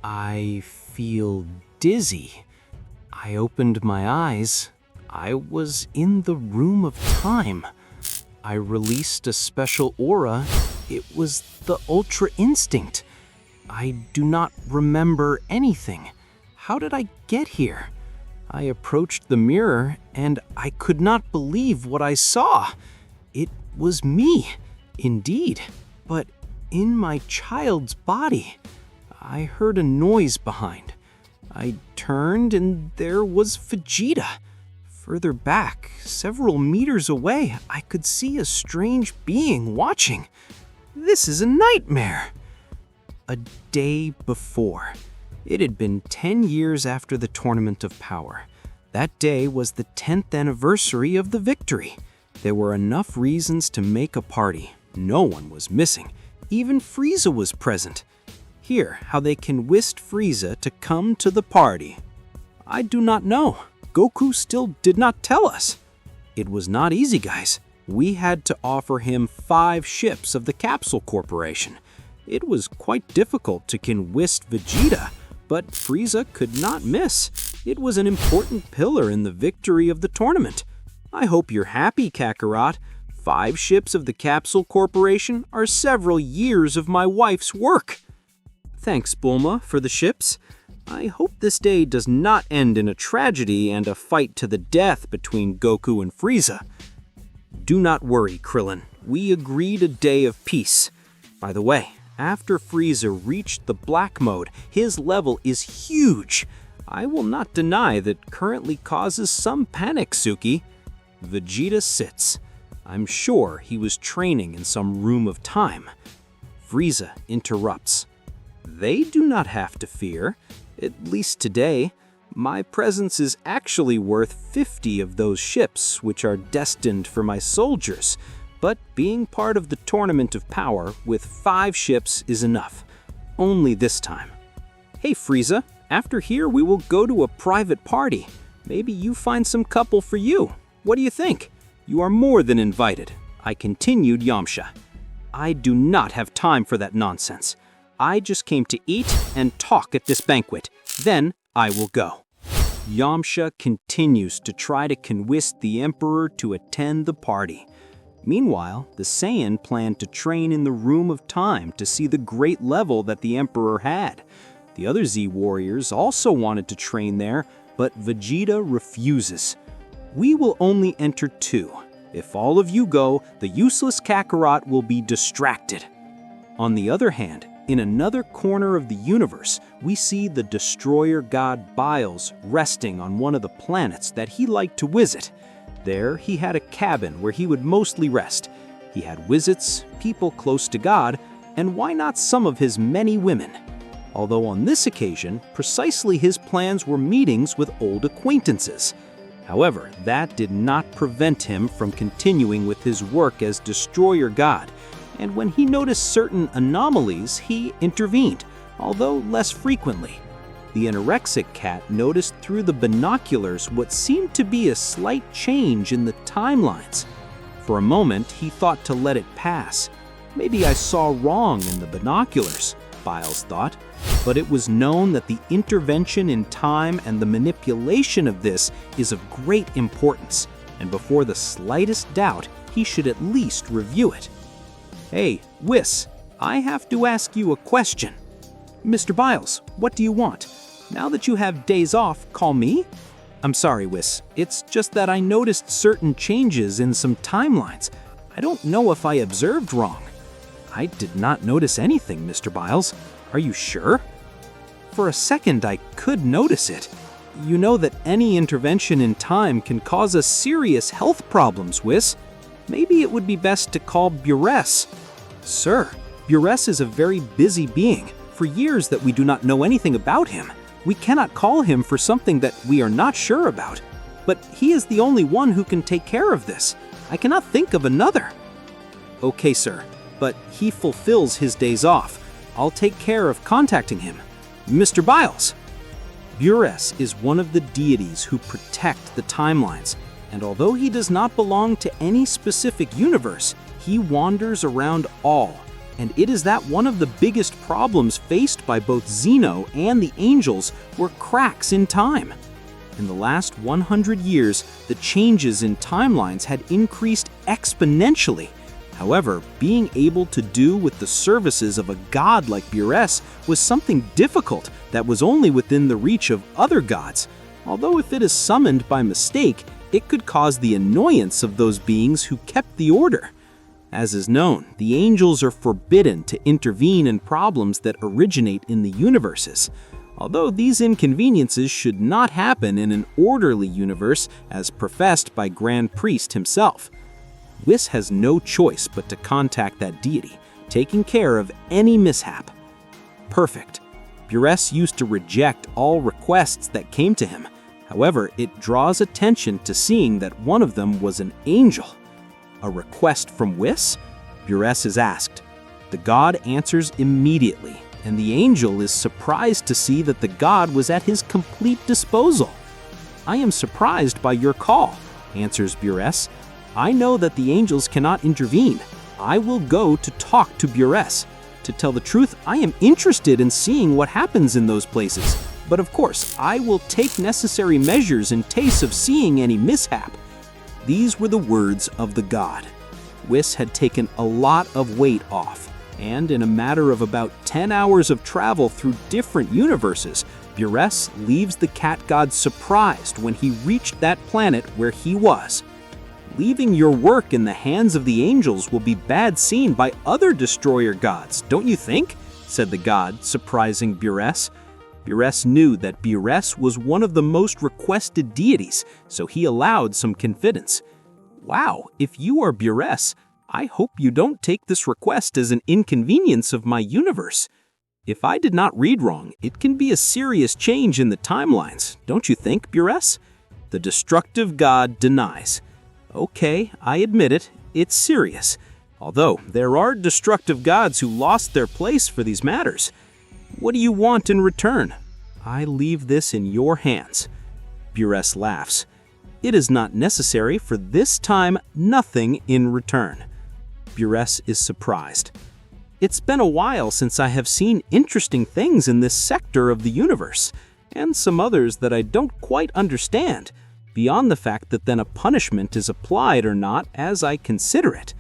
I feel dizzy. I opened my eyes. I was in the room of time. I released a special aura. It was the Ultra Instinct. I do not remember anything. How did I get here? I approached the mirror, and I could not believe what I saw. It was me, indeed, but in my child's body. I heard a noise behind. I turned, and there was Vegeta. Further back, several meters away, I could see a strange being watching. This is a nightmare. A day before. It had been 10 years after the Tournament of Power. That day was the 10th anniversary of the victory. There were enough reasons to make a party. No one was missing. Even Frieza was present. Hear how they convinced Frieza to come to the party. I do not know. Goku still did not tell us. It was not easy, guys. We had to offer him 5 ships of the Capsule Corporation. It was quite difficult to convince Vegeta, but Frieza could not miss. It was an important pillar in the victory of the tournament. I hope you're happy, Kakarot. 5 ships of the Capsule Corporation are several years of my wife's work. Thanks, Bulma, for the ships. I hope this day does not end in a tragedy and a fight to the death between Goku and Frieza. Do not worry, Krillin. We agreed a day of peace. By the way, after Frieza reached the Black Mode, his level is huge. I will not deny that currently causes some panic, Suki. Vegeta sits. I'm sure he was training in some room of time. Frieza interrupts. They do not have to fear. At least today, my presence is actually worth 50 of those ships, which are destined for my soldiers. But being part of the Tournament of Power with 5 ships is enough. Only this time. Hey Frieza, after here we will go to a private party. Maybe you find some couple for you. What do you think? You are more than invited. I continued Yamcha. I do not have time for that nonsense. I just came to eat and talk at this banquet. Then I will go. Yamcha continues to try to convince the Emperor to attend the party. Meanwhile, the Saiyan planned to train in the Room of Time to see the great level that the Emperor had. The other Z warriors also wanted to train there, but Vegeta refuses. We will only enter 2. If all of you go, the useless Kakarot will be distracted. On the other hand, in another corner of the universe, we see the destroyer god Biles resting on one of the planets that he liked to visit. There, he had a cabin where he would mostly rest. He had visits, people close to God, and why not some of his many women? Although on this occasion, precisely his plans were meetings with old acquaintances. However, that did not prevent him from continuing with his work as Destroyer God, and when he noticed certain anomalies, he intervened, although less frequently. The anorexic cat noticed through the binoculars what seemed to be a slight change in the timelines. For a moment, he thought to let it pass. Maybe I saw wrong in the binoculars, Biles thought, but it was known that the intervention in time and the manipulation of this is of great importance, and before the slightest doubt, he should at least review it. Hey, Whis, I have to ask you a question. Mr. Biles, what do you want? Now that you have days off, call me? I'm sorry, Whis. It's just that I noticed certain changes in some timelines. I don't know if I observed wrong. I did not notice anything, Mr. Biles. Are you sure? For a second, I could notice it. You know that any intervention in time can cause us serious health problems, Whis. Maybe it would be best to call Buress. Sir, Buress is a very busy being. For years that we do not know anything about him. We cannot call him for something that we are not sure about. But he is the only one who can take care of this. I cannot think of another. Okay, sir, but he fulfills his days off. I'll take care of contacting him. Mr. Biles! Buress is one of the deities who protect the timelines, and although he does not belong to any specific universe, he wanders around all. And it is that one of the biggest problems faced by both Zeno and the angels were cracks in time. In the last 100 years, the changes in timelines had increased exponentially. However, being able to do with the services of a god like Beerus was something difficult that was only within the reach of other gods. Although if it is summoned by mistake, it could cause the annoyance of those beings who kept the order. As is known, the angels are forbidden to intervene in problems that originate in the universes. Although these inconveniences should not happen in an orderly universe as professed by Grand Priest himself. Whis has no choice but to contact that deity, taking care of any mishap. Perfect. Beerus used to reject all requests that came to him. However, it draws attention to seeing that one of them was an angel. A request from Whis? Beerus is asked. The god answers immediately, and the angel is surprised to see that the god was at his complete disposal. "I am surprised by your call," answers Beerus. "I know that the angels cannot intervene. I will go to talk to Beerus. To tell the truth, I am interested in seeing what happens in those places. But of course, I will take necessary measures in case of seeing any mishap." These were the words of the god. Whis had taken a lot of weight off, and in a matter of about 10 hours of travel through different universes, Beerus leaves the cat god surprised when he reached that planet where he was. "Leaving your work in the hands of the angels will be bad seen by other destroyer gods, don't you think?" said the god, surprising Beerus. Beerus knew that Beerus was one of the most requested deities, so he allowed some confidence. "Wow, if you are Beerus, I hope you don't take this request as an inconvenience of my universe. If I did not read wrong, it can be a serious change in the timelines, don't you think, Beerus?" The destructive god denies. "Okay, I admit it, it's serious. Although there are destructive gods who lost their place for these matters. What do you want in return? I leave this in your hands." Beerus laughs. "It is not necessary, for this time nothing in return." Beerus is surprised. "It's been a while since I have seen interesting things in this sector of the universe, and some others that I don't quite understand, beyond the fact that then a punishment is applied or not as I consider it.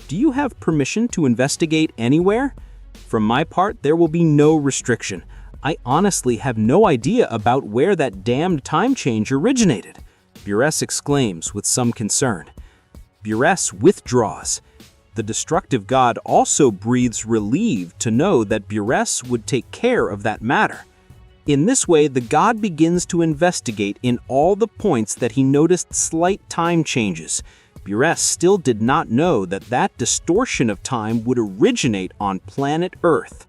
Do you have permission to investigate anywhere? From my part, there will be no restriction. I honestly have no idea about where that damned time change originated," Beerus exclaims with some concern. Beerus withdraws. The destructive god also breathes relieved to know that Beerus would take care of that matter. In this way, the god begins to investigate in all the points that he noticed slight time changes. Beerus still did not know that that distortion of time would originate on planet Earth.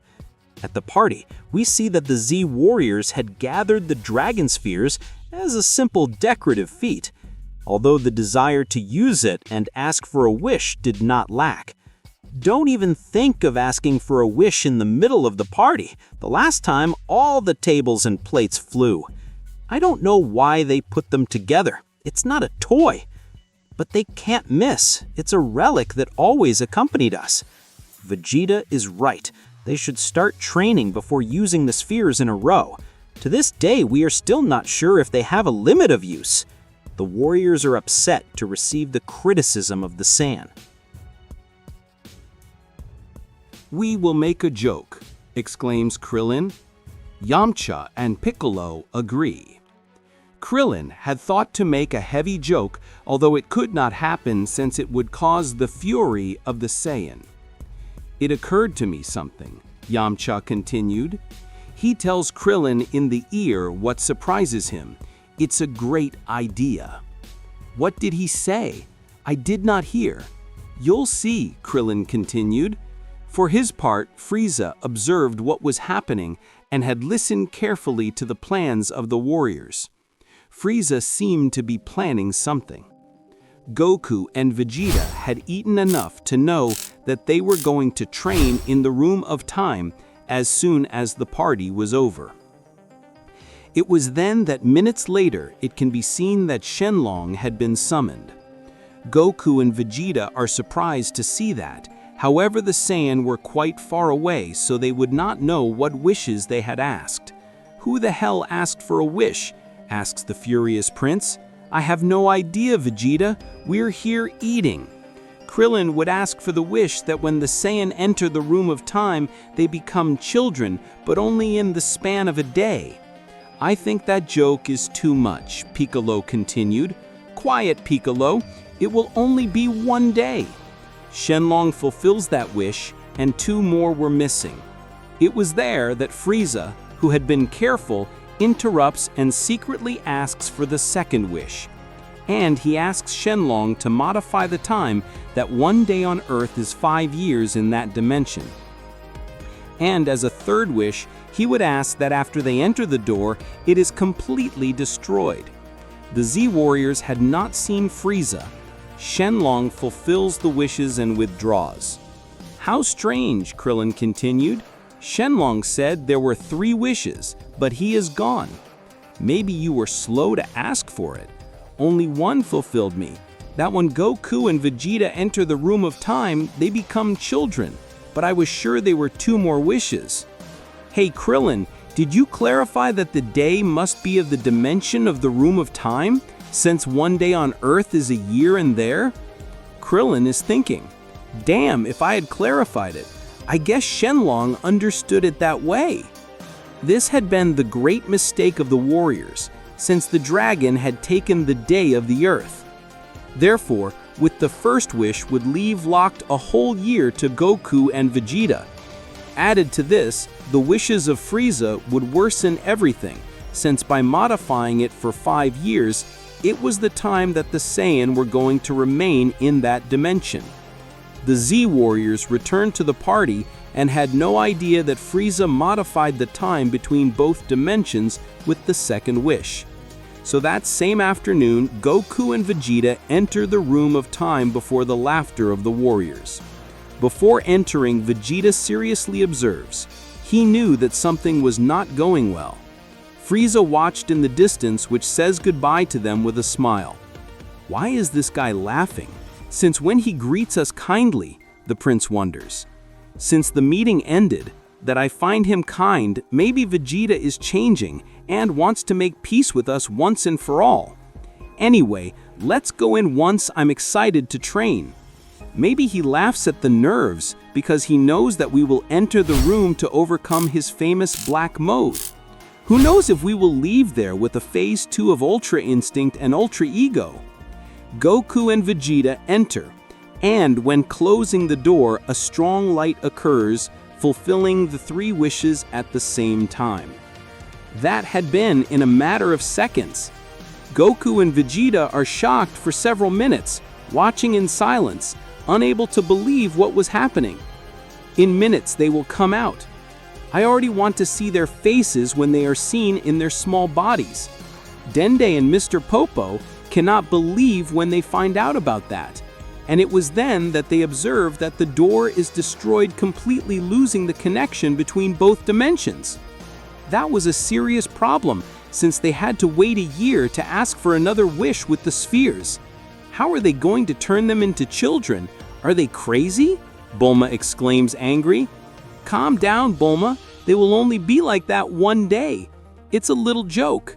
At the party, we see that the Z warriors had gathered the dragon spheres as a simple decorative feat, although the desire to use it and ask for a wish did not lack. Don't even think of asking for a wish in the middle of the party. The last time, all the tables and plates flew. I don't know why they put them together. It's not a toy. But they can't miss. It's a relic that always accompanied us. Vegeta is right. They should start training before using the spheres in a row. To this day, we are still not sure if they have a limit of use. The warriors are upset to receive the criticism of the Saiyan. "We will make a joke," exclaims Krillin. Yamcha and Piccolo agree. Krillin had thought to make a heavy joke, although it could not happen since it would cause the fury of the Saiyan. "It occurred to me something," Yamcha continued. He tells Krillin in the ear what surprises him. It's a great idea. "What did he say? I did not hear." "You'll see," Krillin continued. For his part, Frieza observed what was happening and had listened carefully to the plans of the warriors. Frieza seemed to be planning something. Goku and Vegeta had eaten enough to know that they were going to train in the Room of Time as soon as the party was over. It was then that minutes later it can be seen that Shenlong had been summoned. Goku and Vegeta are surprised to see that, However, the Saiyan were quite far away, so they would not know what wishes they had asked. "Who the hell asked for a wish?" asks the furious prince. "I have no idea, Vegeta. We're here eating." Krillin would ask for the wish that when the Saiyan enter the room of time, they become children, but only in the span of a day. "I think that joke is too much," Piccolo continued. "Quiet, Piccolo. It will only be one day." Shenlong fulfills that wish, and two more were missing. It was there that Frieza, who had been careful, interrupts and secretly asks for the second wish. And he asks Shenlong to modify the time that one day on Earth is 5 years in that dimension. And as a third wish, he would ask that after they enter the door, it is completely destroyed. The Z-Warriors had not seen Frieza. Shenlong fulfills the wishes and withdraws. "How strange," Krillin continued. "Shenlong said there were 3 wishes, but he is gone. Maybe you were slow to ask for it. Only one fulfilled me, that when Goku and Vegeta enter the room of time, they become children, but I was sure they were 2 more wishes." "Hey Krillin, did you clarify that the day must be of the dimension of the room of time, since one day on Earth is a year in there?" Krillin is thinking, "Damn, if I had clarified it. I guess Shenlong understood it that way." This had been the great mistake of the warriors, since the dragon had taken the day of the Earth. Therefore, with the first wish would leave locked a whole year to Goku and Vegeta. Added to this, the wishes of Frieza would worsen everything, since by modifying it for 5 years, it was the time that the Saiyan were going to remain in that dimension. The Z-Warriors returned to the party and had no idea that Frieza modified the time between both dimensions with the second wish. So that same afternoon, Goku and Vegeta enter the room of time before the laughter of the warriors. Before entering, Vegeta seriously observes. He knew that something was not going well. Frieza watched in the distance, which says goodbye to them with a smile. "Why is this guy laughing? Since when he greets us kindly?" the prince wonders. "Since the meeting ended, that I find him kind, maybe Vegeta is changing and wants to make peace with us once and for all. Anyway, let's go in once. I'm excited to train." Maybe he laughs at the nerves because he knows that we will enter the room to overcome his famous black mode. Who knows if we will leave there with a phase 2 of Ultra Instinct and Ultra Ego? Goku and Vegeta enter, and when closing the door, a strong light occurs, fulfilling the 3 wishes at the same time. That had been in a matter of seconds. Goku and Vegeta are shocked for several minutes, watching in silence, unable to believe what was happening. In minutes they will come out. I already want to see their faces when they are seen in their small bodies. Dende and Mr. Popo cannot believe when they find out about that. And it was then that they observe that the door is destroyed, completely losing the connection between both dimensions. That was a serious problem, since they had to wait a year to ask for another wish with the spheres. How are they going to turn them into children? Are they crazy? Bulma exclaims angry. "Calm down, Bulma. They will only be like that one day. It's a little joke.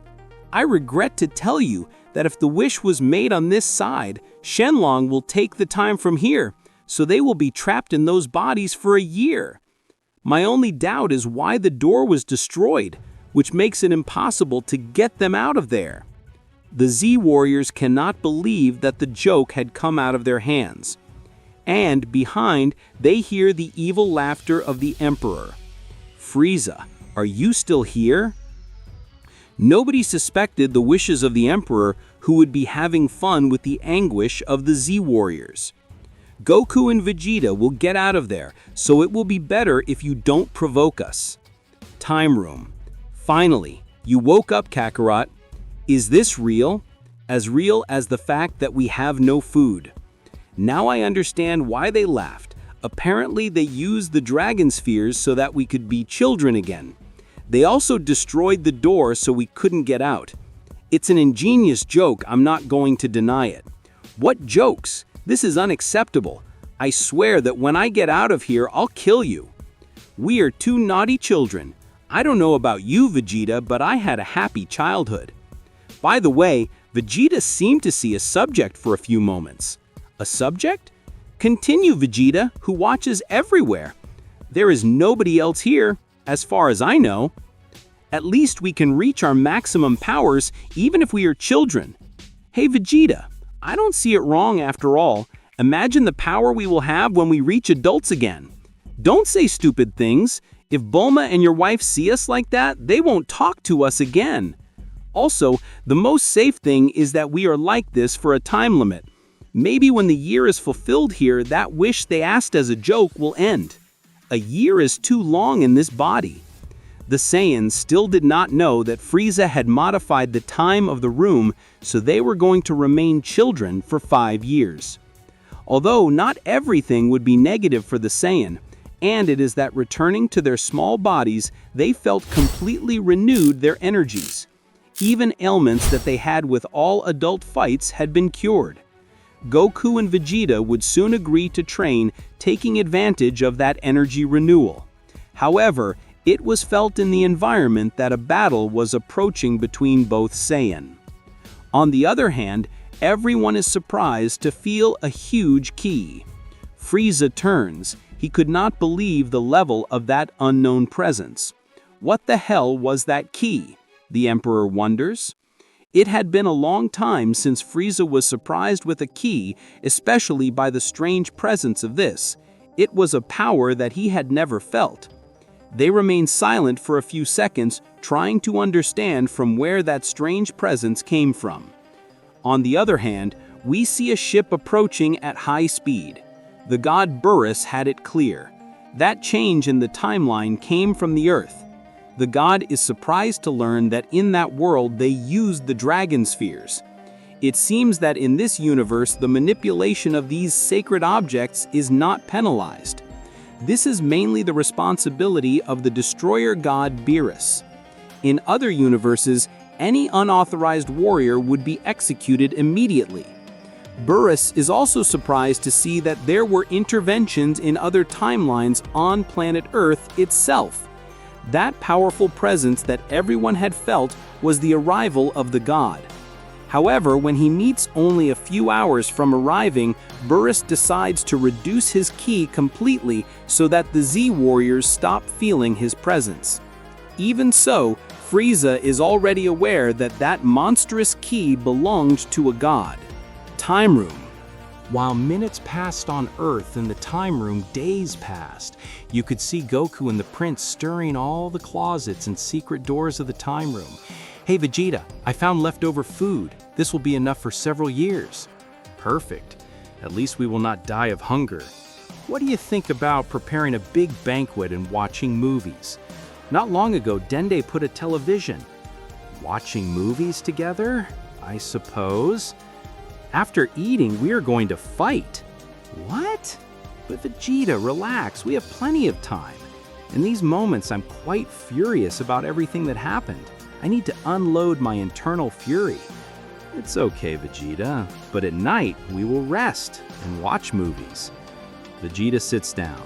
I regret to tell you that if the wish was made on this side, Shenlong will take the time from here, so they will be trapped in those bodies for a year. My only doubt is why the door was destroyed, which makes it impossible to get them out of there." The Z-Warriors cannot believe that the joke had come out of their hands. And behind, they hear the evil laughter of the Emperor. "Frieza, are you still here?" Nobody suspected the wishes of the Emperor, who would be having fun with the anguish of the Z-Warriors. "Goku and Vegeta will get out of there, so it will be better if you don't provoke us." Time room. "Finally, you woke up, Kakarot. Is this real? As real as the fact that we have no food." Now I understand why they laughed. Apparently they used the dragon spheres so that we could be children again. They also destroyed the door so we couldn't get out. It's an ingenious joke, I'm not going to deny it. What jokes? This is unacceptable. I swear that when I get out of here, I'll kill you. We are two naughty children. I don't know about you, Vegeta, but I had a happy childhood. By the way, Vegeta seemed to see a subject for a few moments. A subject? Continue, Vegeta, who watches everywhere. There is nobody else here, as far as I know. At least we can reach our maximum powers even if we are children. Hey, Vegeta, I don't see it wrong after all. Imagine the power we will have when we reach adults again. Don't say stupid things. If Bulma and your wife see us like that, they won't talk to us again. Also, the most safe thing is that we are like this for a time limit. Maybe when the year is fulfilled here, that wish they asked as a joke will end. A year is too long in this body. The Saiyans still did not know that Frieza had modified the time of the room so they were going to remain children for 5 years. Although not everything would be negative for the Saiyan, and it is that returning to their small bodies, they felt completely renewed their energies. Even ailments that they had with all adult fights had been cured. Goku and Vegeta would soon agree to train, taking advantage of that energy renewal. However, it was felt in the environment that a battle was approaching between both Saiyan. On the other hand, everyone is surprised to feel a huge ki. Frieza turns. He could not believe the level of that unknown presence. What the hell was that ki? The Emperor wonders. It had been a long time since Frieza was surprised with a ki, especially by the strange presence of this. It was a power that he had never felt. They remained silent for a few seconds, trying to understand from where that strange presence came from. On the other hand, we see a ship approaching at high speed. The god Beerus had it clear. That change in the timeline came from the Earth. The god is surprised to learn that in that world they used the dragon spheres. It seems that in this universe the manipulation of these sacred objects is not penalized. This is mainly the responsibility of the destroyer god Beerus. In other universes, any unauthorized warrior would be executed immediately. Beerus is also surprised to see that there were interventions in other timelines on planet Earth itself. That powerful presence that everyone had felt was the arrival of the god. However, when he meets only a few hours from arriving, Beerus decides to reduce his ki completely so that the Z warriors stop feeling his presence. Even so, Frieza is already aware that that monstrous ki belonged to a god. Time room. While minutes passed on Earth, in the time room, days passed. You could see Goku and the Prince stirring all the closets and secret doors of the time room. Hey Vegeta, I found leftover food. This will be enough for several years. Perfect. At least we will not die of hunger. What do you think about preparing a big banquet and watching movies? Not long ago, Dende put a television. Watching movies together? I suppose. After eating, we are going to fight. What? But Vegeta, relax. We have plenty of time. In these moments, I'm quite furious about everything that happened. I need to unload my internal fury. It's okay, Vegeta, but at night we will rest and watch movies. Vegeta sits down.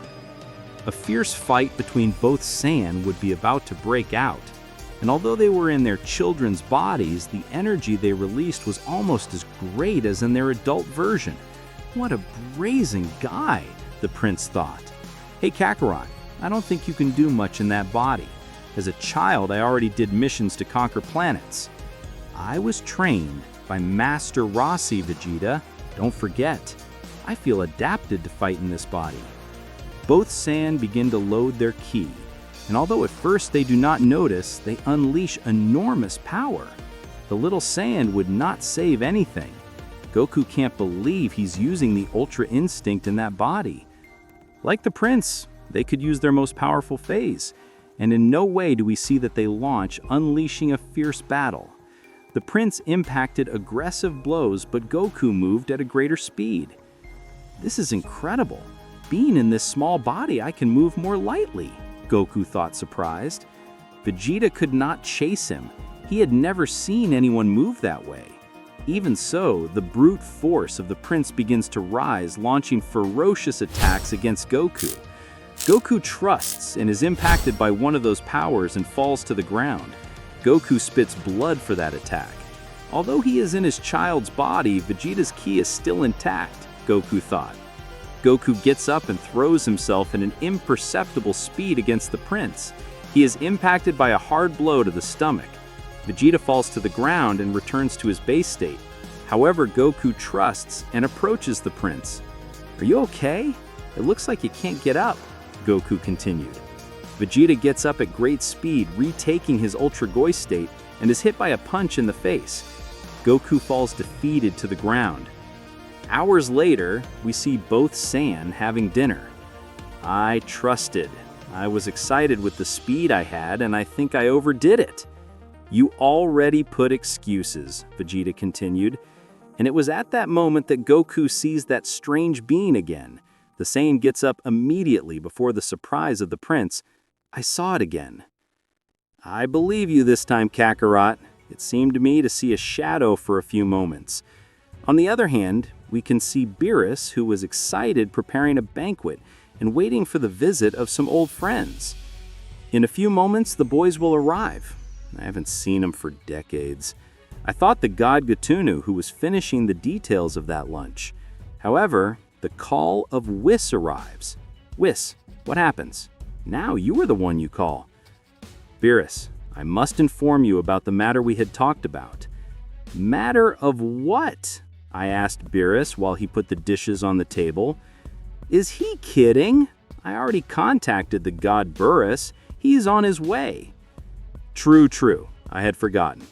A fierce fight between both Saiyan would be about to break out, and although they were in their children's bodies, the energy they released was almost as great as in their adult version. What a brazen guy, the prince thought. Hey Kakarot, I don't think you can do much in that body. As a child, I already did missions to conquer planets. I was trained by Master Rossi, Vegeta. Don't forget, I feel adapted to fight in this body. Both Saiyan begin to load their ki, and although at first they do not notice, they unleash enormous power. The little Saiyan would not save anything. Goku can't believe he's using the Ultra Instinct in that body. Like the Prince, they could use their most powerful phase, and in no way do we see that they launch, unleashing a fierce battle. The Prince impacted aggressive blows, but Goku moved at a greater speed. This is incredible. Being in this small body, I can move more lightly, Goku thought, surprised. Vegeta could not chase him. He had never seen anyone move that way. Even so, the brute force of the prince begins to rise, launching ferocious attacks against Goku. Goku trusts and is impacted by one of those powers and falls to the ground. Goku spits blood for that attack. Although he is in his child's body, Vegeta's ki is still intact, Goku thought. Goku gets up and throws himself at an imperceptible speed against the prince. He is impacted by a hard blow to the stomach. Vegeta falls to the ground and returns to his base state. However, Goku trusts and approaches the prince. "Are you okay? It looks like you can't get up," Goku continued. Vegeta gets up at great speed, retaking his Ultra Goi state, and is hit by a punch in the face. Goku falls defeated to the ground. Hours later, we see both Saiyan having dinner. "I trusted. I was excited with the speed I had, and I think I overdid it." "You already put excuses," Vegeta continued. And it was at that moment that Goku sees that strange being again. The Saiyan gets up immediately before the surprise of the prince. "I saw it again." "I believe you this time, Kakarot. It seemed to me to see a shadow for a few moments." On the other hand, we can see Beerus, who was excited preparing a banquet and waiting for the visit of some old friends. In a few moments, the boys will arrive. I haven't seen them for decades. I thought the god Gatunu who was finishing the details of that lunch. However, the call of Whis arrives. "Whis, what happens? Now you are the one you call." "Beerus, I must inform you about the matter we had talked about." "Matter of what?" I asked Beerus while he put the dishes on the table. "Is he kidding? I already contacted the god Beerus. He's on his way." True. I had forgotten.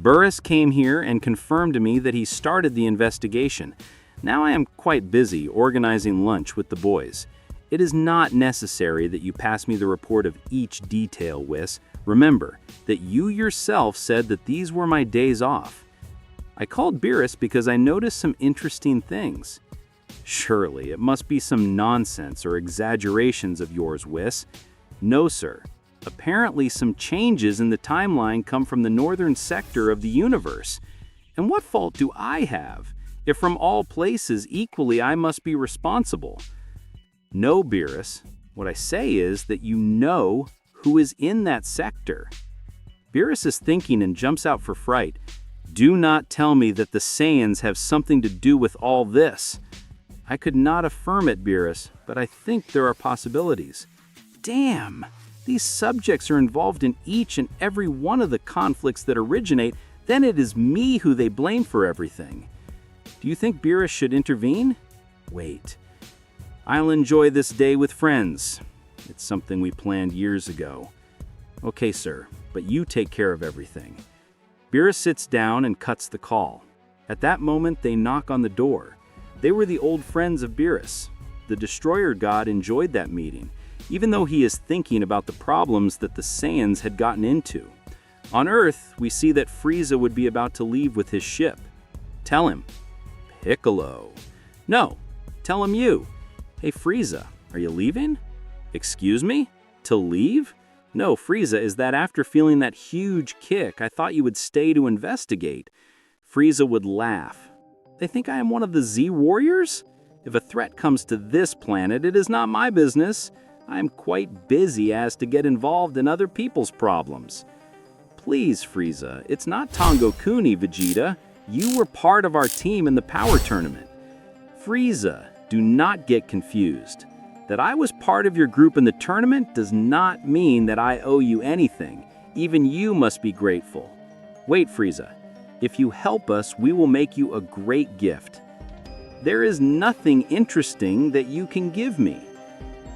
Beerus came here and confirmed to me that he started the investigation. Now I am quite busy organizing lunch with the boys. It is not necessary that you pass me the report of each detail, Whis. Remember that you yourself said that these were my days off. I called Beerus because I noticed some interesting things. Surely it must be some nonsense or exaggerations of yours, Whis. No, sir. Apparently some changes in the timeline come from the northern sector of the universe. And what fault do I have, if from all places equally I must be responsible? No, Beerus. What I say is that you know who is in that sector. Beerus is thinking and jumps out for fright. Do not tell me that the Saiyans have something to do with all this. I could not affirm it, Beerus, but I think there are possibilities. Damn! These subjects are involved in each and every one of the conflicts that originate, then it is me who they blame for everything. Do you think Beerus should intervene? Wait. I'll enjoy this day with friends. It's something we planned years ago. Okay, sir, but you take care of everything. Beerus sits down and cuts the call. At that moment, they knock on the door. They were the old friends of Beerus. The Destroyer God enjoyed that meeting, even though he is thinking about the problems that the Saiyans had gotten into. On Earth, we see that Frieza would be about to leave with his ship. Tell him. Piccolo. No, tell him you. Hey Frieza, are you leaving? Excuse me? To leave? No, Frieza, is that after feeling that huge kick, I thought you would stay to investigate. Frieza would laugh. They think I am one of the Z Warriors? If a threat comes to this planet, it is not my business. I am quite busy as to get involved in other people's problems. Please, Frieza, it's not Tongo Kuni, Vegeta. You were part of our team in the power tournament. Frieza, do not get confused. That I was part of your group in the tournament does not mean that I owe you anything. Even you must be grateful. Wait, Frieza. If you help us, we will make you a great gift. There is nothing interesting that you can give me.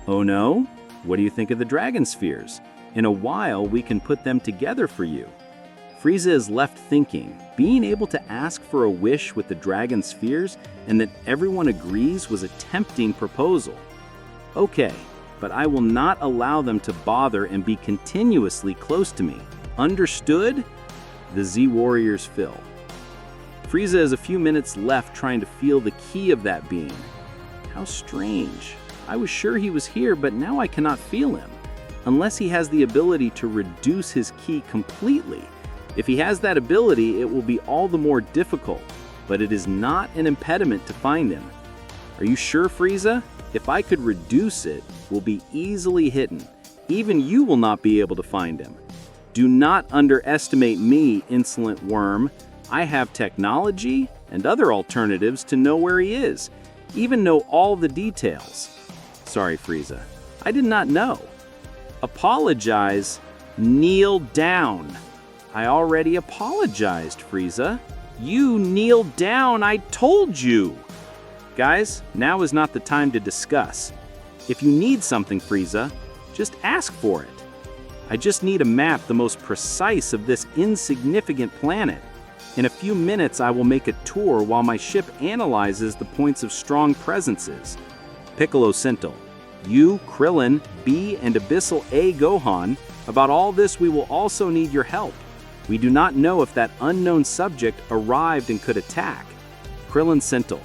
Oh no? What do you think of the Dragon Spheres? In a while, we can put them together for you. Frieza is left thinking, being able to ask for a wish with the Dragon Spheres and that everyone agrees was a tempting proposal. Okay, but I will not allow them to bother and be continuously close to me. Understood? The Z Warriors fill. Frieza has a few minutes left trying to feel the key of that being. How strange. I was sure he was here, but now I cannot feel him. Unless he has the ability to reduce his ki completely. If he has that ability, it will be all the more difficult, but it is not an impediment to find him. Are you sure, Frieza? If I could reduce it, will be easily hidden. Even you will not be able to find him. Do not underestimate me, insolent worm. I have technology and other alternatives to know where he is, even know all the details. Sorry, Frieza. I did not know. Apologize. Kneel down. I already apologized, Frieza. You kneel down, I told you. Guys, now is not the time to discuss. If you need something, Frieza, just ask for it. I just need a map the most precise of this insignificant planet. In a few minutes, I will make a tour while my ship analyzes the points of strong presences. Piccolo Sentinel, you, Krillin, B, and Abyssal A Gohan, about all this we will also need your help. We do not know if that unknown subject arrived and could attack. Krillin Sentinel,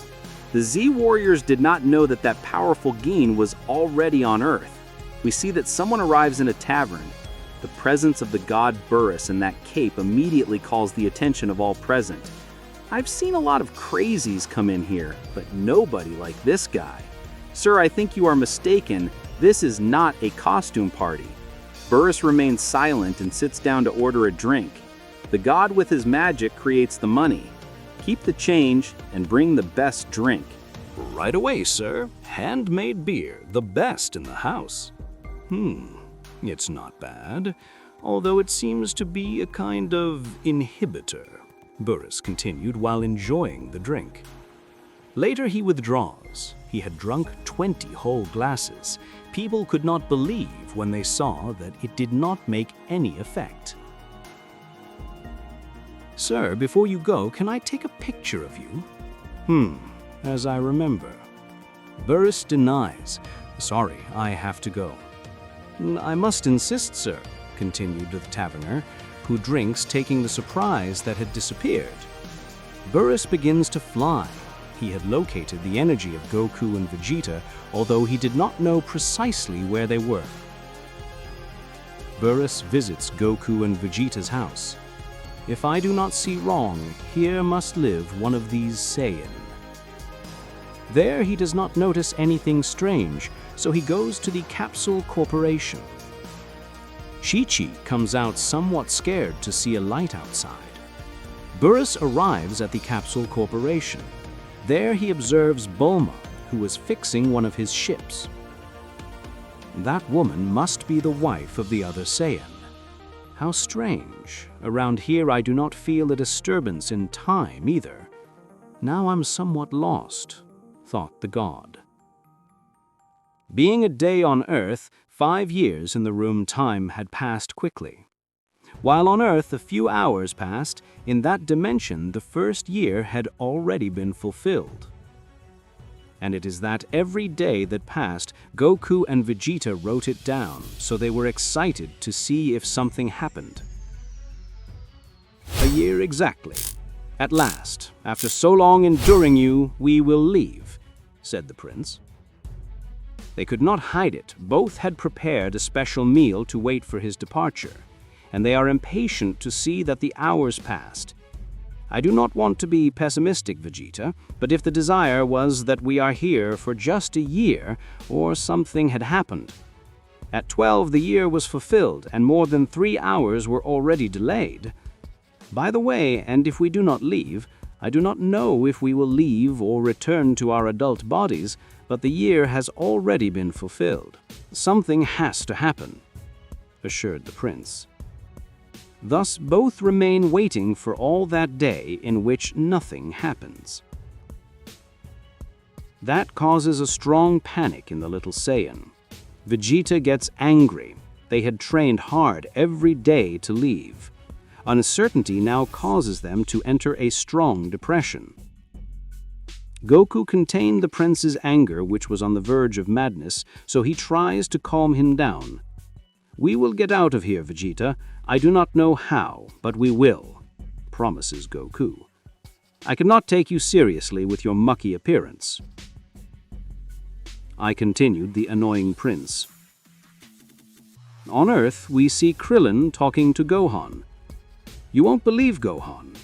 the Z-Warriors did not know that that powerful Geen was already on Earth. We see that someone arrives in a tavern. The presence of the god Burris in that cape immediately calls the attention of all present. I've seen a lot of crazies come in here, but nobody like this guy. Sir, I think you are mistaken. This is not a costume party. Burris remains silent and sits down to order a drink. The god with his magic creates the money. Keep the change and bring the best drink. Right away, sir. Handmade beer, the best in the house. It's not bad, although it seems to be a kind of inhibitor, Burris continued while enjoying the drink. Later he withdraws. He had drunk 20 whole glasses. People could not believe when they saw that it did not make any effect. Sir, before you go, can I take a picture of you? As I remember. Burris denies. Sorry, I have to go. I must insist, sir, continued the taverner, who drinks, taking the surprise that had disappeared. Burris begins to fly. He had located the energy of Goku and Vegeta, although he did not know precisely where they were. Burris visits Goku and Vegeta's house. If I do not see wrong, here must live one of these Saiyan. There he does not notice anything strange, so he goes to the Capsule Corporation. Chi-Chi comes out somewhat scared to see a light outside. Burris arrives at the Capsule Corporation. There he observes Bulma, who was fixing one of his ships. That woman must be the wife of the other Saiyan. How strange. Around here I do not feel a disturbance in time either. Now I'm somewhat lost, thought the god. Being a day on Earth, 5 years in the room time had passed quickly. While on Earth a few hours passed, in that dimension the first year had already been fulfilled. And it is that every day that passed, Goku and Vegeta wrote it down, so they were excited to see if something happened. A year exactly. At last, after so long enduring you, we will leave, said the prince. They could not hide it. Both had prepared a special meal to wait for his departure, and they are impatient to see that the hours passed. I do not want to be pessimistic, Vegeta, but if the desire was that we are here for just a year, or something had happened. At 12, the year was fulfilled, and more than 3 hours were already delayed. By the way, and if we do not leave, I do not know if we will leave or return to our adult bodies, but the year has already been fulfilled. Something has to happen, assured the prince. Thus both remain waiting for all that day in which nothing happens. That causes a strong panic in the little Saiyan. Vegeta gets angry. They had trained hard every day to leave. Uncertainty now causes them to enter a strong depression. Goku contained the prince's anger, which was on the verge of madness, so he tries to calm him down. We will get out of here, Vegeta. I do not know how, but we will, promises Goku. I cannot take you seriously with your mucky appearance. I continued the annoying prince. On Earth, we see Krillin talking to Gohan. You won't believe, Gohan.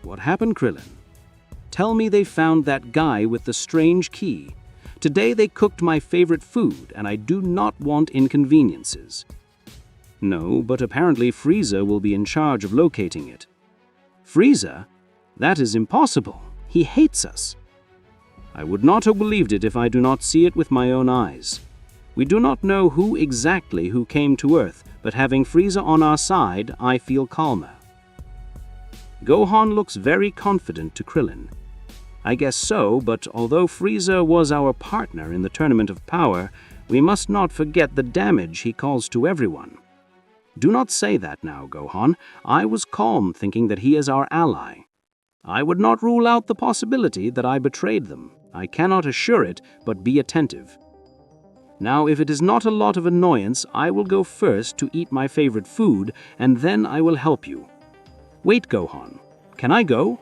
What happened, Krillin? Tell me they found that guy with the strange key. Today they cooked my favorite food, and I do not want inconveniences. No, but apparently Frieza will be in charge of locating it. Frieza? That is impossible. He hates us. I would not have believed it if I do not see it with my own eyes. We do not know who exactly came to Earth, but having Frieza on our side, I feel calmer. Gohan looks very confident to Krillin. I guess so, but although Frieza was our partner in the Tournament of Power, we must not forget the damage he caused to everyone. Do not say that now, Gohan. I was calm thinking that he is our ally. I would not rule out the possibility that I betrayed them. I cannot assure it, but be attentive. Now, if it is not a lot of annoyance, I will go first to eat my favorite food, and then I will help you. Wait, Gohan. Can I go?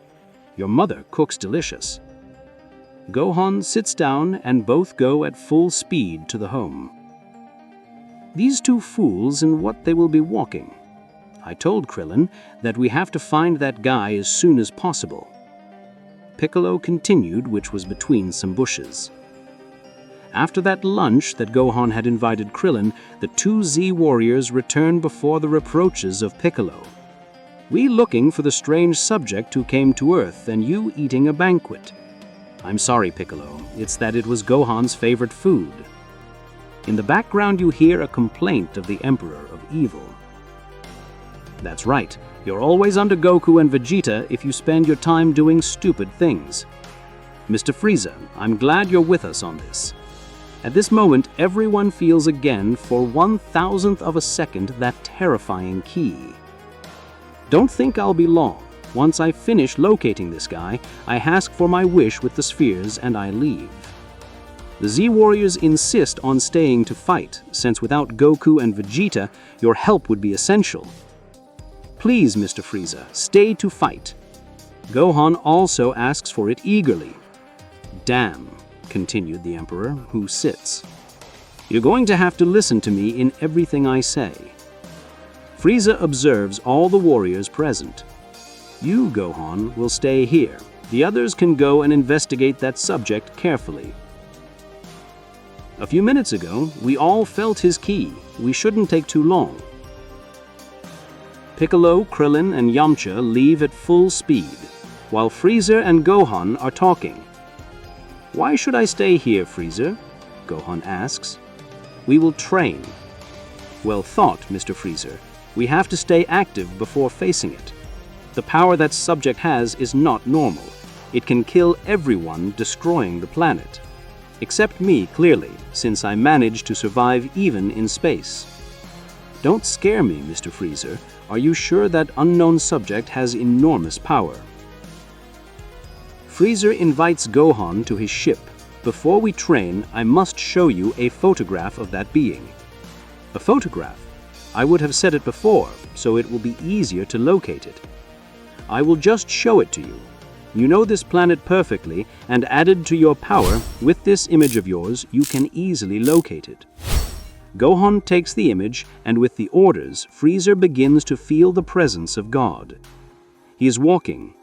Your mother cooks delicious. Gohan sits down and both go at full speed to the home. These two fools and what they will be walking. I told Krillin that we have to find that guy as soon as possible. Piccolo continued, which was between some bushes. After that lunch that Gohan had invited Krillin, the two Z warriors returned before the reproaches of Piccolo. We looking for the strange subject who came to Earth, and you eating a banquet. I'm sorry, Piccolo. It's that it was Gohan's favorite food. In the background you hear a complaint of the Emperor of Evil. That's right. You're always under Goku and Vegeta if you spend your time doing stupid things. Mr. Frieza, I'm glad you're with us on this. At this moment, everyone feels again for 1,000th of a second that terrifying key. Don't think I'll be long. Once I finish locating this guy, I ask for my wish with the spheres and I leave. The Z-Warriors insist on staying to fight, since without Goku and Vegeta, your help would be essential. Please, Mr. Frieza, stay to fight. Gohan also asks for it eagerly. Damn, continued the Emperor, who sits. You're going to have to listen to me in everything I say. Frieza observes all the warriors present. You, Gohan, will stay here. The others can go and investigate that subject carefully. A few minutes ago, we all felt his ki. We shouldn't take too long. Piccolo, Krillin, and Yamcha leave at full speed, while Frieza and Gohan are talking. Why should I stay here, Frieza? Gohan asks. We will train. Well thought, Mr. Frieza. We have to stay active before facing it. The power that subject has is not normal. It can kill everyone, destroying the planet. Except me, clearly, since I managed to survive even in space. Don't scare me, Mr. Frieza. Are you sure that unknown subject has enormous power? Frieza invites Gohan to his ship. Before we train, I must show you a photograph of that being. A photograph? I would have said it before, so it will be easier to locate it. I will just show it to you. You know this planet perfectly, and added to your power, with this image of yours, you can easily locate it. Gohan takes the image, and with the orders, Frieza begins to feel the presence of God. He is walking.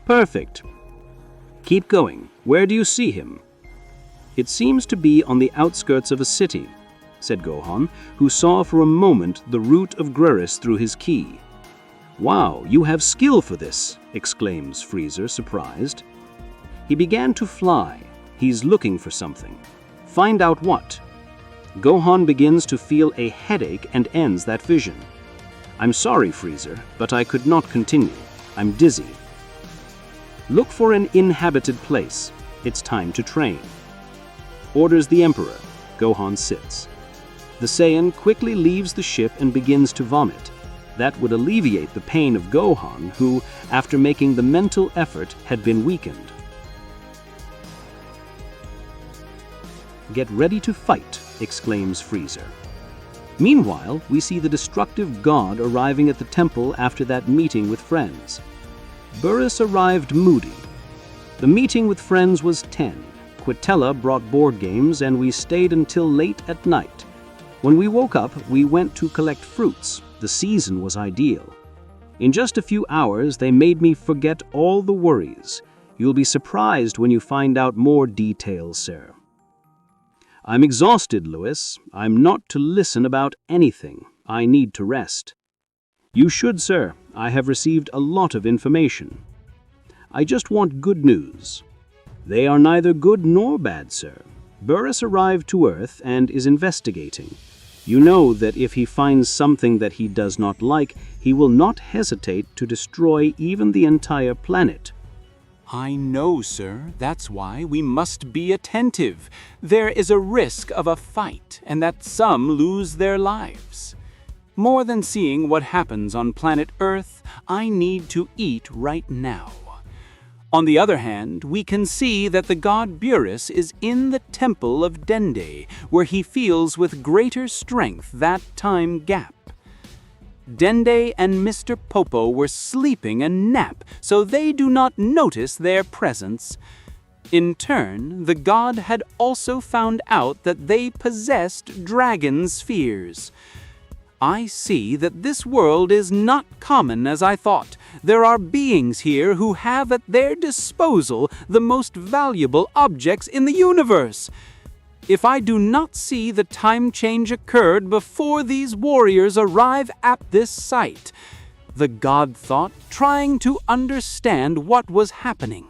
Perfect. Keep going. Where do you see him? It seems to be on the outskirts of a city, said Gohan, who saw for a moment the root of Greris through his ki. Wow, you have skill for this, exclaims Frieza, surprised. He began to fly. He's looking for something. Find out what. Gohan begins to feel a headache and ends that vision. I'm sorry, Frieza, but I could not continue. I'm dizzy. Look for an inhabited place. It's time to train. Orders the Emperor. Gohan sits. The Saiyan quickly leaves the ship and begins to vomit. That would alleviate the pain of Gohan, who, after making the mental effort, had been weakened. Get ready to fight, exclaims Frieza. Meanwhile, we see the destructive god arriving at the temple after that meeting with friends. Burris arrived moody. The meeting with friends was 10. Quitella brought board games and we stayed until late at night. When we woke up, we went to collect fruits. The season was ideal. In just a few hours, they made me forget all the worries. You'll be surprised when you find out more details, sir. I'm exhausted, Louis. I'm not to listen about anything. I need to rest. You should, sir. I have received a lot of information. I just want good news. They are neither good nor bad, sir. Burris arrived to Earth and is investigating. You know that if he finds something that he does not like, he will not hesitate to destroy even the entire planet. I know, sir. That's why we must be attentive. There is a risk of a fight, and that some lose their lives. More than seeing what happens on planet Earth, I need to eat right now. On the other hand, we can see that the god Burris is in the temple of Dende, where he feels with greater strength that time gap. Dende and Mr. Popo were sleeping a nap, so they do not notice their presence. In turn, the god had also found out that they possessed dragon spheres. I see that this world is not common as I thought. There are beings here who have at their disposal the most valuable objects in the universe. If I do not see the time change occurred before these warriors arrive at this site, the god thought, trying to understand what was happening.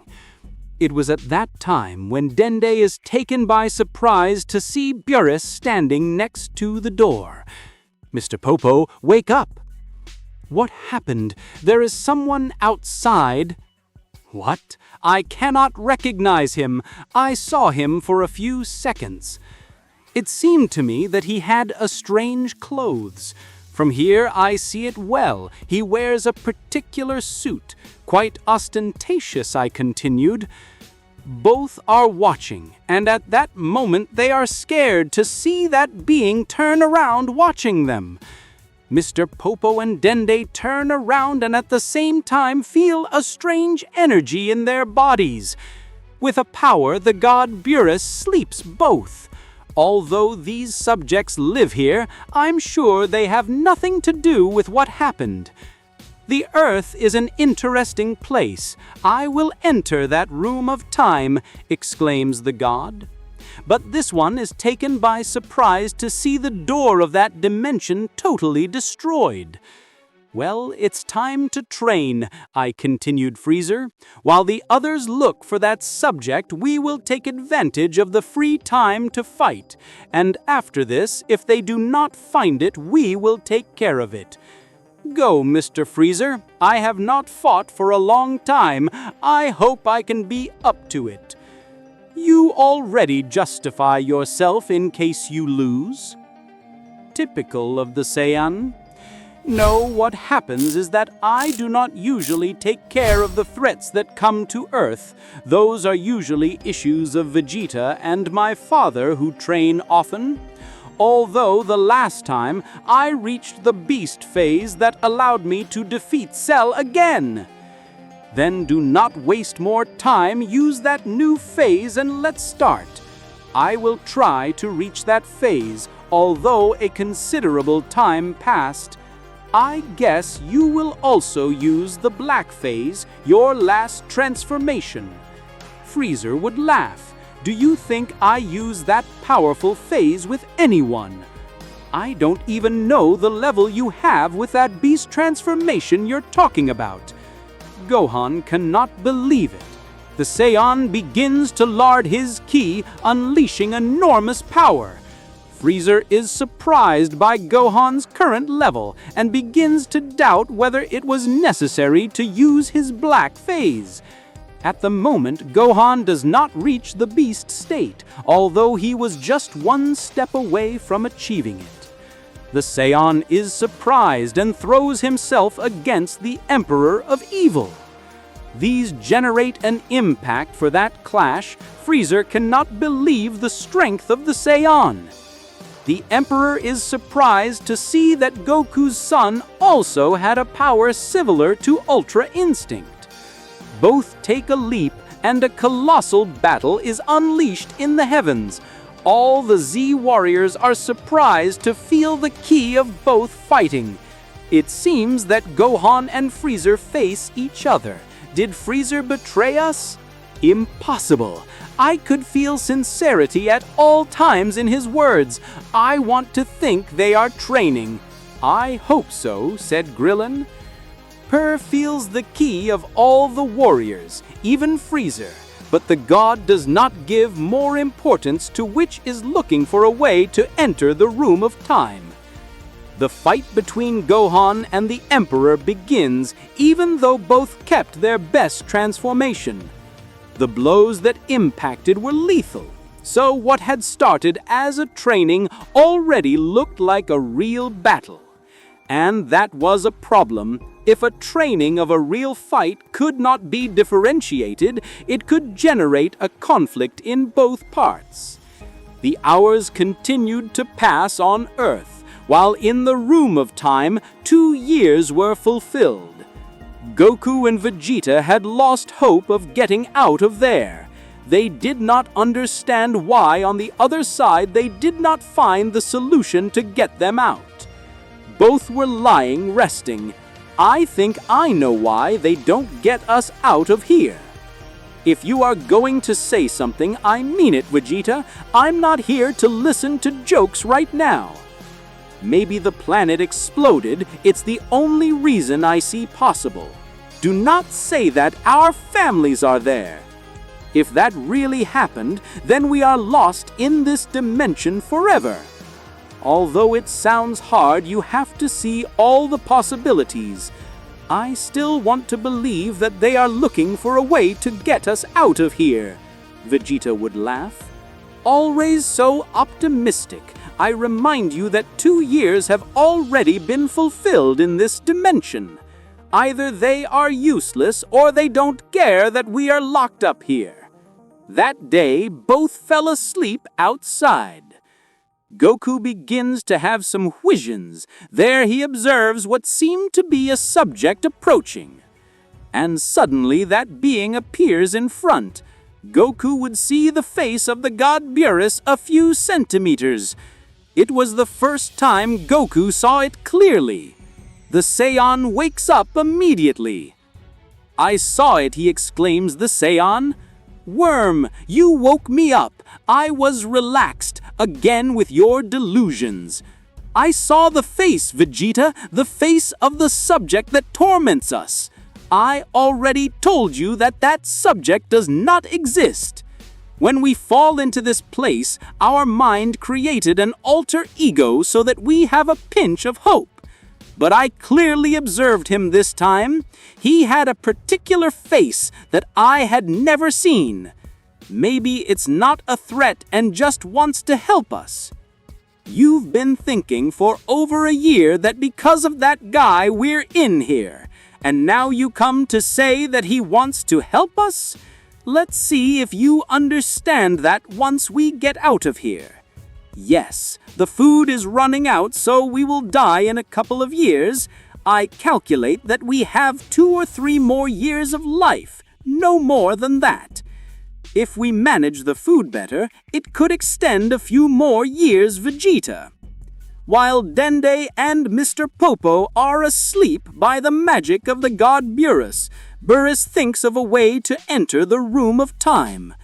It was at that time when Dende is taken by surprise to see Burris standing next to the door. Mr. Popo, wake up! What happened? There is someone outside. What? I cannot recognize him. I saw him for a few seconds. It seemed to me that he had a strange clothes. From here I see it well. He wears a particular suit. Quite ostentatious, I continued. Both are watching, and at that moment they are scared to see that being turn around watching them. Mr. Popo and Dende turn around and at the same time feel a strange energy in their bodies. With a power, the god Burris sleeps both. Although these subjects live here, I'm sure they have nothing to do with what happened. The Earth is an interesting place. I will enter that room of time, exclaims the god. But this one is taken by surprise to see the door of that dimension totally destroyed. Well, it's time to train, I continued Freezer. While the others look for that subject, we will take advantage of the free time to fight. And after this, if they do not find it, we will take care of it. Go, Mr. Freezer. I have not fought for a long time. I hope I can be up to it. You already justify yourself in case you lose. Typical of the Saiyan. No, what happens is that I do not usually take care of the threats that come to Earth. Those are usually issues of Vegeta and my father who train often. Although the last time I reached the beast phase that allowed me to defeat Cell again. Then do not waste more time, use that new phase and let's start. I will try to reach that phase, although a considerable time passed. I guess you will also use the black phase, your last transformation. Freezer would laugh. Do you think I use that powerful phase with anyone? I don't even know the level you have with that beast transformation you're talking about. Gohan cannot believe it. The Saiyan begins to lard his ki, unleashing enormous power. Freezer is surprised by Gohan's current level and begins to doubt whether it was necessary to use his black phase. At the moment, Gohan does not reach the beast state, although he was just one step away from achieving it. The Saiyan is surprised and throws himself against the Emperor of Evil. These generate an impact for that clash. Freezer cannot believe the strength of the Saiyan. The Emperor is surprised to see that Goku's son also had a power similar to Ultra Instinct. Both take a leap and a colossal battle is unleashed in the heavens. All the Z warriors are surprised to feel the ki of both fighting. It seems that Gohan and Freezer face each other. Did Freezer betray us? Impossible. I could feel sincerity at all times in his words. I want to think they are training. I hope so, said Krillin. Per feels the key of all the warriors, even Freezer, but the god does not give more importance to which is looking for a way to enter the room of time. The fight between Gohan and the Emperor begins, even though both kept their best transformation. The blows that impacted were lethal, so what had started as a training already looked like a real battle. And that was a problem. If a training of a real fight could not be differentiated, it could generate a conflict in both parts. The hours continued to pass on Earth, while in the room of time, 2 years were fulfilled. Goku and Vegeta had lost hope of getting out of there. They did not understand why on the other side they did not find the solution to get them out. Both were lying resting. I think I know why they don't get us out of here. If you are going to say something, I mean it, Vegeta. I'm not here to listen to jokes right now. Maybe the planet exploded. It's the only reason I see possible. Do not say that. Our families are there. If that really happened, then we are lost in this dimension forever. Although it sounds hard, you have to see all the possibilities. I still want to believe that they are looking for a way to get us out of here. Vegeta would laugh. Always so optimistic. I remind you that 2 years have already been fulfilled in this dimension. Either they are useless or they don't care that we are locked up here. That day, both fell asleep outside. Goku begins to have some visions. There he observes what seemed to be a subject approaching. And suddenly that being appears in front. Goku would see the face of the god Beerus a few centimeters. It was the first time Goku saw it clearly. The Saiyan wakes up immediately. I saw it, he exclaims, the Saiyan. Worm, you woke me up. I was relaxed, again with your delusions. I saw the face, Vegeta, the face of the subject that torments us. I already told you that that subject does not exist. When we fall into this place, our mind created an alter ego so that we have a pinch of hope. But I clearly observed him this time. He had a particular face that I had never seen. Maybe it's not a threat and just wants to help us. You've been thinking for over a year that because of that guy we're in here, and now you come to say that he wants to help us? Let's see if you understand that once we get out of here. Yes, the food is running out, so we will die in a couple of years. I calculate that we have 2 or 3 more years of life, no more than that. If we manage the food better, it could extend a few more years, Vegeta. While Dende and Mr. Popo are asleep by the magic of the god Beerus, Beerus thinks of a way to enter the room of time,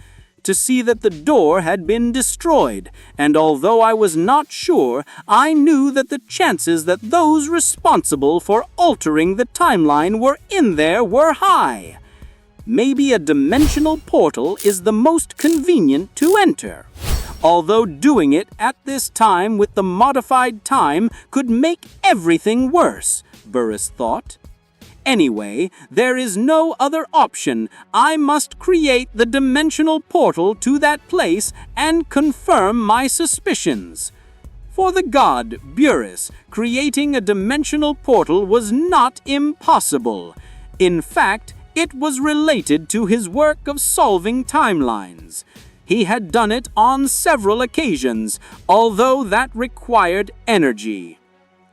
to see that the door had been destroyed, and although I was not sure, I knew that the chances that those responsible for altering the timeline were in there were high. Maybe a dimensional portal is the most convenient to enter. Although doing it at this time with the modified time could make everything worse, Beerus thought. Anyway, there is no other option. I must create the dimensional portal to that place and confirm my suspicions. For the god Beerus, creating a dimensional portal was not impossible. In fact, it was related to his work of solving timelines. He had done it on several occasions, although that required energy.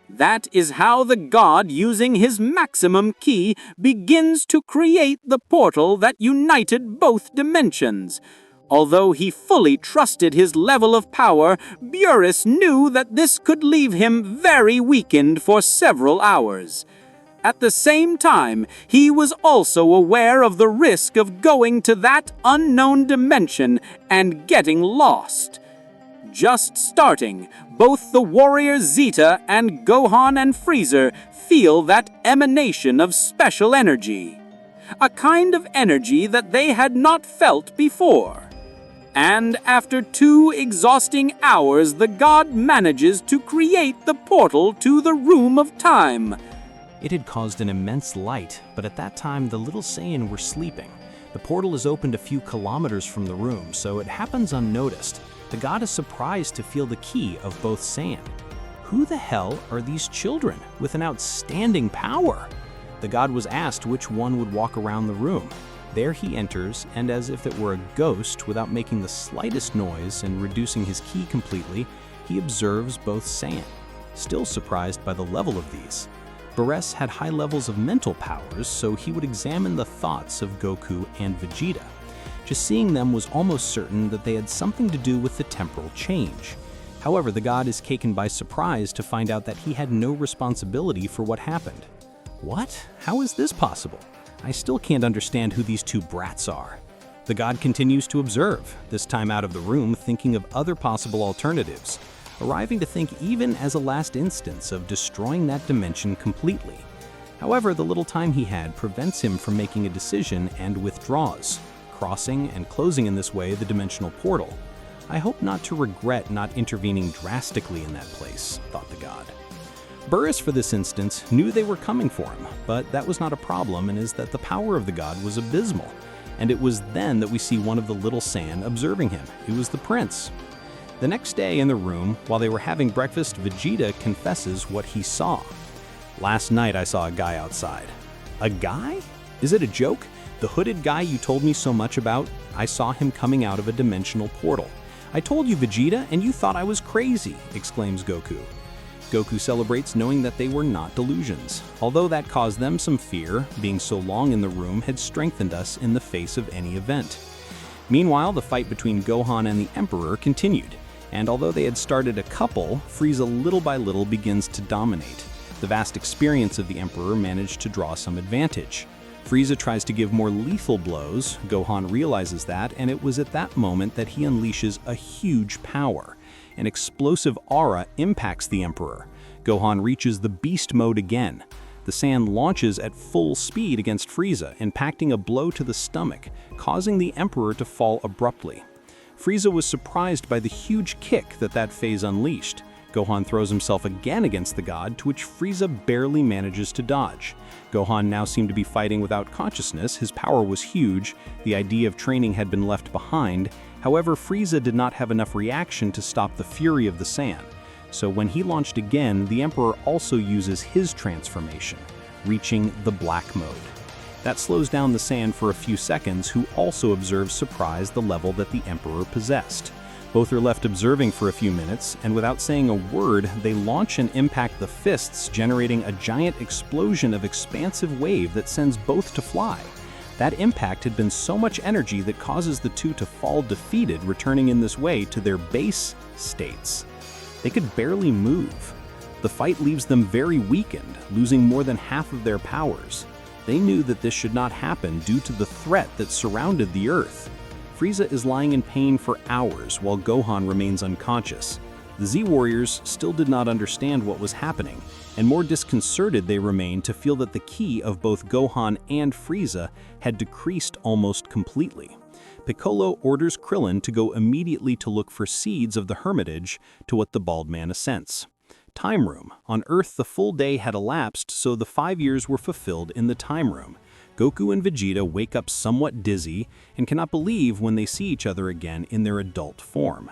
That is how the god, using his maximum ki, begins to create the portal that united both dimensions. Although he fully trusted his level of power, Beerus knew that this could leave him very weakened for several hours. At the same time, he was also aware of the risk of going to that unknown dimension and getting lost. Just starting, both the warrior Zeta and Gohan and Frieza feel that emanation of special energy. A kind of energy that they had not felt before. And after 2 exhausting hours, the god manages to create the portal to the Room of Time. It had caused an immense light, but at that time the little Saiyan were sleeping. The portal is opened a few kilometers from the room, so it happens unnoticed. The god is surprised to feel the key of both Saiyan. Who the hell are these children with an outstanding power? The god was asked which one would walk around the room. There he enters, and as if it were a ghost, without making the slightest noise and reducing his ki completely, he observes both Saiyan, still surprised by the level of these. Beerus had high levels of mental powers, so he would examine the thoughts of Goku and Vegeta. Just seeing them was almost certain that they had something to do with the temporal change. However, the god is taken by surprise to find out that he had no responsibility for what happened. What? How is this possible? I still can't understand who these 2 brats are. The god continues to observe, this time out of the room, thinking of other possible alternatives, arriving to think even as a last instance of destroying that dimension completely. However, the little time he had prevents him from making a decision and withdraws, crossing and closing in this way the dimensional portal. I hope not to regret not intervening drastically in that place, thought the god. Beerus, for this instance, knew they were coming for him, but that was not a problem, and is that the power of the god was abysmal, and it was then that we see one of the little Saiyan observing him. It was the prince. The next day in the room, while they were having breakfast, Vegeta confesses what he saw. Last night I saw a guy outside. A guy? Is it a joke? The hooded guy you told me so much about? I saw him coming out of a dimensional portal. I told you, Vegeta, and you thought I was crazy, exclaims Goku. Goku celebrates, knowing that they were not delusions. Although that caused them some fear, being so long in the room had strengthened us in the face of any event. Meanwhile, the fight between Gohan and the Emperor continued, and although they had started a couple, Frieza little by little begins to dominate. The vast experience of the Emperor managed to draw some advantage. Frieza tries to give more lethal blows, Gohan realizes that, and it was at that moment that he unleashes a huge power. An explosive aura impacts the Emperor. Gohan reaches the beast mode again. The Saiyan launches at full speed against Frieza, impacting a blow to the stomach, causing the Emperor to fall abruptly. Frieza was surprised by the huge kick that phase unleashed. Gohan throws himself again against the god, to which Frieza barely manages to dodge. Gohan now seemed to be fighting without consciousness. His power was huge. The idea of training had been left behind. However, Frieza did not have enough reaction to stop the fury of the Saiyan. So when he launched again, the Emperor also uses his transformation, reaching the black mode. That slows down the Saiyan for a few seconds, who also observes surprised the level that the Emperor possessed. Both are left observing for a few minutes, and without saying a word, they launch and impact the fists, generating a giant explosion of expansive wave that sends both to fly. That impact had been so much energy that causes the 2 to fall defeated, returning in this way to their base states. They could barely move. The fight leaves them very weakened, losing more than half of their powers. They knew that this should not happen due to the threat that surrounded the Earth. Frieza is lying in pain for hours while Gohan remains unconscious. The Z-Warriors still did not understand what was happening, and more disconcerted they remained to feel that the ki of both Gohan and Frieza had decreased almost completely. Piccolo orders Krillin to go immediately to look for seeds of the Hermitage, to what the bald man assents. Time Room. On Earth, the full day had elapsed, so the 5 years were fulfilled in the Time Room. Goku and Vegeta wake up somewhat dizzy and cannot believe when they see each other again in their adult form.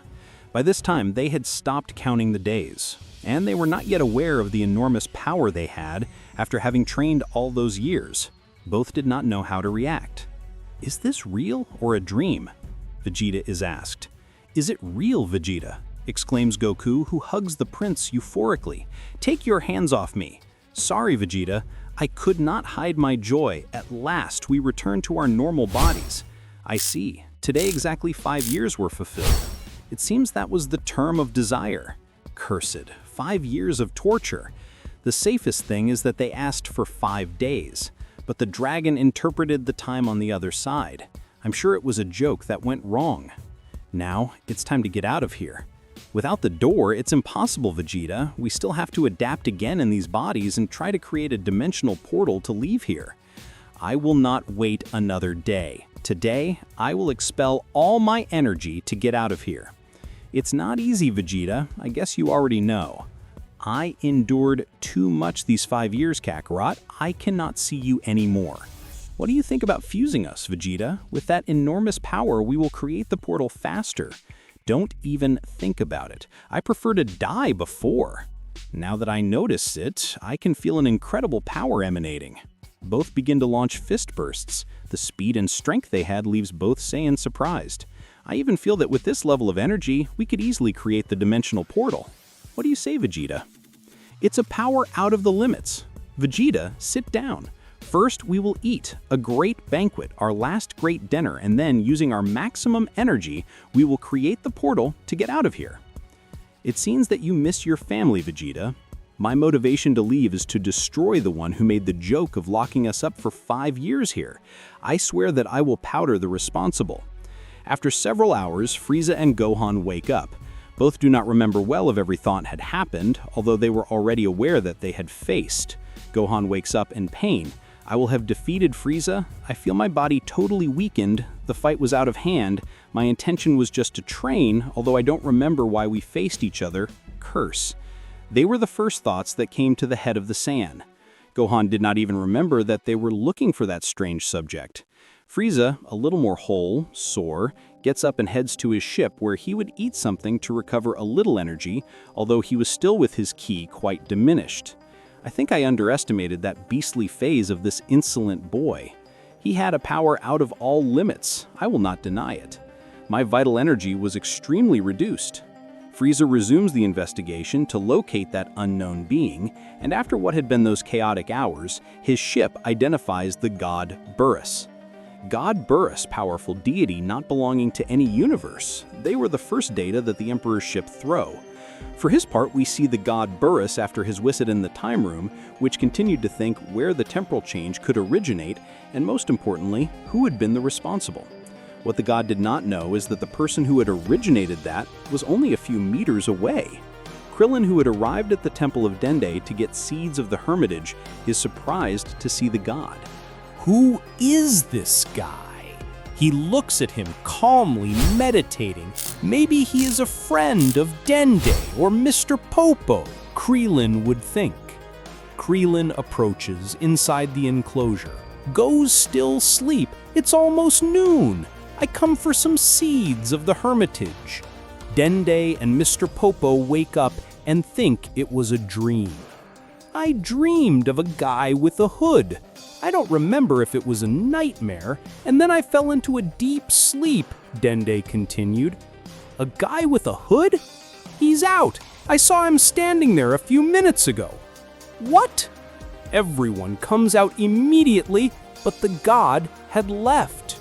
By this time, they had stopped counting the days, and they were not yet aware of the enormous power they had after having trained all those years. Both did not know how to react. Is this real or a dream? Vegeta is asked. Is it real, Vegeta? Exclaims Goku, who hugs the prince euphorically. Take your hands off me. Sorry, Vegeta. I could not hide my joy. At last, we return to our normal bodies. I see. Today exactly 5 years were fulfilled. It seems that was the term of desire. Cursed. 5 years of torture. The safest thing is that they asked for 5 days, but the dragon interpreted the time on the other side. I'm sure it was a joke that went wrong. Now, it's time to get out of here. Without the door, it's impossible, Vegeta. We still have to adapt again in these bodies and try to create a dimensional portal to leave here. I will not wait another day. Today, I will expel all my energy to get out of here. It's not easy, Vegeta. I guess you already know. I endured too much these 5 years, Kakarot. I cannot see you anymore. What do you think about fusing us, Vegeta? With that enormous power, we will create the portal faster. Don't even think about it. I prefer to die before. Now that I notice it, I can feel an incredible power emanating. Both begin to launch fist bursts. The speed and strength they had leaves both Saiyans surprised. I even feel that with this level of energy, we could easily create the dimensional portal. What do you say, Vegeta? It's a power out of the limits. Vegeta, sit down. First, we will eat a great banquet, our last great dinner, and then, using our maximum energy, we will create the portal to get out of here. It seems that you miss your family, Vegeta. My motivation to leave is to destroy the one who made the joke of locking us up for 5 years here. I swear that I will powder the responsible. After several hours, Frieza and Gohan wake up. Both do not remember well of every thought had happened, although they were already aware that they had faced. Gohan wakes up in pain. I will have defeated Frieza. I feel my body totally weakened. The fight was out of hand. My intention was just to train, although I don't remember why we faced each other. Curse. They were the first thoughts that came to the head of the Saiyan. Gohan did not even remember that they were looking for that strange subject. Frieza, a little more whole, sore, gets up and heads to his ship where he would eat something to recover a little energy, although he was still with his ki quite diminished. I think I underestimated that beastly phase of this insolent boy. He had a power out of all limits, I will not deny it. My vital energy was extremely reduced. Frieza resumes the investigation to locate that unknown being, and after what had been those chaotic hours, his ship identifies the god Beerus. God Beerus, powerful deity not belonging to any universe. They were the first data that the Emperor's ship throw. For his part, we see the god Beerus after his visit in the time room, which continued to think where the temporal change could originate, and most importantly, who had been the responsible. What the god did not know is that the person who had originated that was only a few meters away. Krillin, who had arrived at the Temple of Dende to get seeds of the Hermitage, is surprised to see the god. Who is this guy? He looks at him calmly, meditating. Maybe he is a friend of Dende or Mr. Popo, Krillin would think. Krillin approaches inside the enclosure. Goes still sleep. It's almost noon. I come for some seeds of the Hermitage. Dende and Mr. Popo wake up and think it was a dream. I dreamed of a guy with a hood. I don't remember if it was a nightmare, and then I fell into a deep sleep, Dende continued. A guy with a hood? He's out. I saw him standing there a few minutes ago. What? Everyone comes out immediately, but the god had left.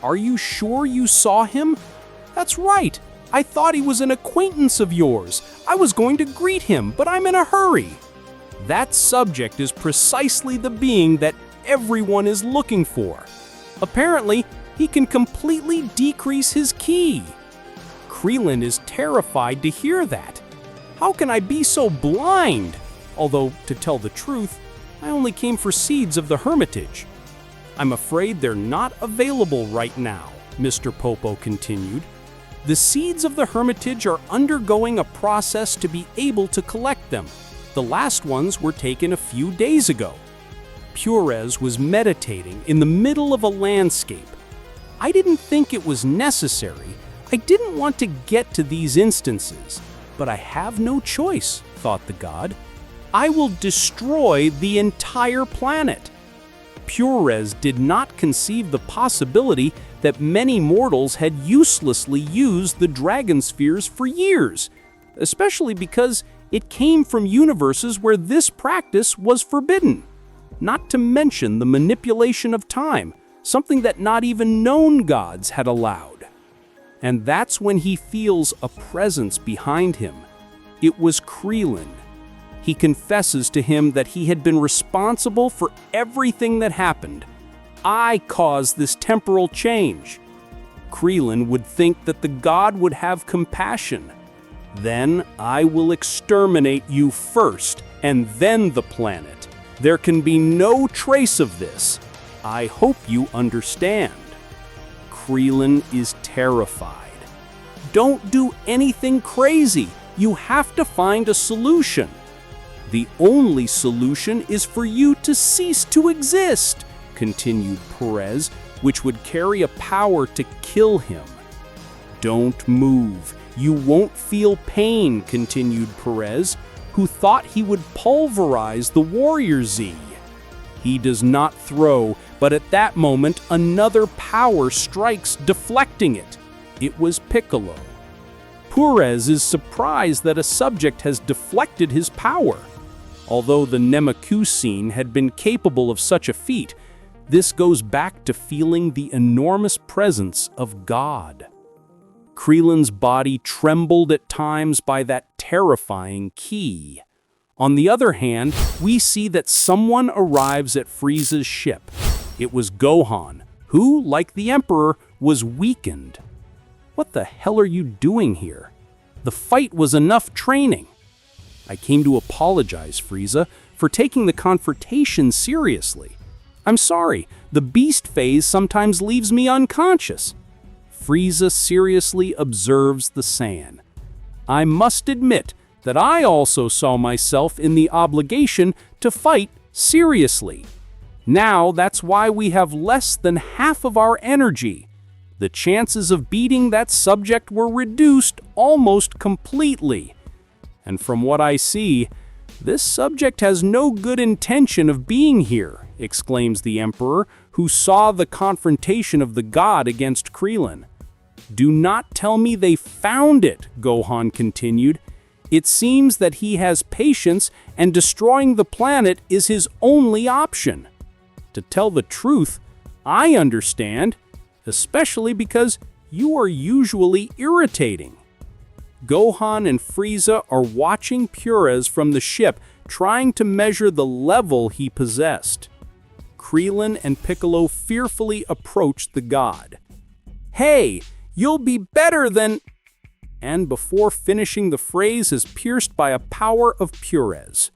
Are you sure you saw him? That's right. I thought he was an acquaintance of yours. I was going to greet him, but I'm in a hurry. That subject is precisely the being that everyone is looking for. Apparently, he can completely decrease his ki. Krillin is terrified to hear that. How can I be so blind? Although, to tell the truth, I only came for seeds of the Hermitage. I'm afraid they're not available right now, Mr. Popo continued. The seeds of the Hermitage are undergoing a process to be able to collect them. The last ones were taken a few days ago. Purez was meditating in the middle of a landscape. I didn't think it was necessary. I didn't want to get to these instances, but I have no choice, thought the god. I will destroy the entire planet. Purez did not conceive the possibility that many mortals had uselessly used the dragon spheres for years, especially because it came from universes where this practice was forbidden. Not to mention the manipulation of time, something that not even known gods had allowed. And that's when he feels a presence behind him. It was Krillin. He confesses to him that he had been responsible for everything that happened. I caused this temporal change. Krillin would think that the god would have compassion. Then I will exterminate you first, and then the planet. There can be no trace of this. I hope you understand. Krillin is terrified. Don't do anything crazy. You have to find a solution. The only solution is for you to cease to exist, continued Perez, which would carry a power to kill him. Don't move. You won't feel pain, continued Perez, who thought he would pulverize the Warrior Z. He does not throw, but at that moment another power strikes, deflecting it. It was Piccolo. Perez is surprised that a subject has deflected his power. Although the Namekusei had been capable of such a feat, this goes back to feeling the enormous presence of God. Krillin's body trembled at times by that terrifying key. On the other hand, we see that someone arrives at Frieza's ship. It was Gohan, who, like the Emperor, was weakened. What the hell are you doing here? The fight was enough training. I came to apologize, Frieza, for taking the confrontation seriously. I'm sorry, the beast phase sometimes leaves me unconscious. Frieza seriously observes the Saiyan. I must admit that I also saw myself in the obligation to fight seriously. Now that's why we have less than half of our energy. The chances of beating that subject were reduced almost completely. And from what I see, this subject has no good intention of being here, exclaims the Emperor, who saw the confrontation of the god against Krillin. Do not tell me they found it, Gohan continued. It seems that he has patience and destroying the planet is his only option. To tell the truth, I understand, especially because you are usually irritating. Gohan and Frieza are watching Perez from the ship, trying to measure the level he possessed. Krillin and Piccolo fearfully approach the god. Hey, you'll be better than... And before finishing the phrase is pierced by a power of Perez.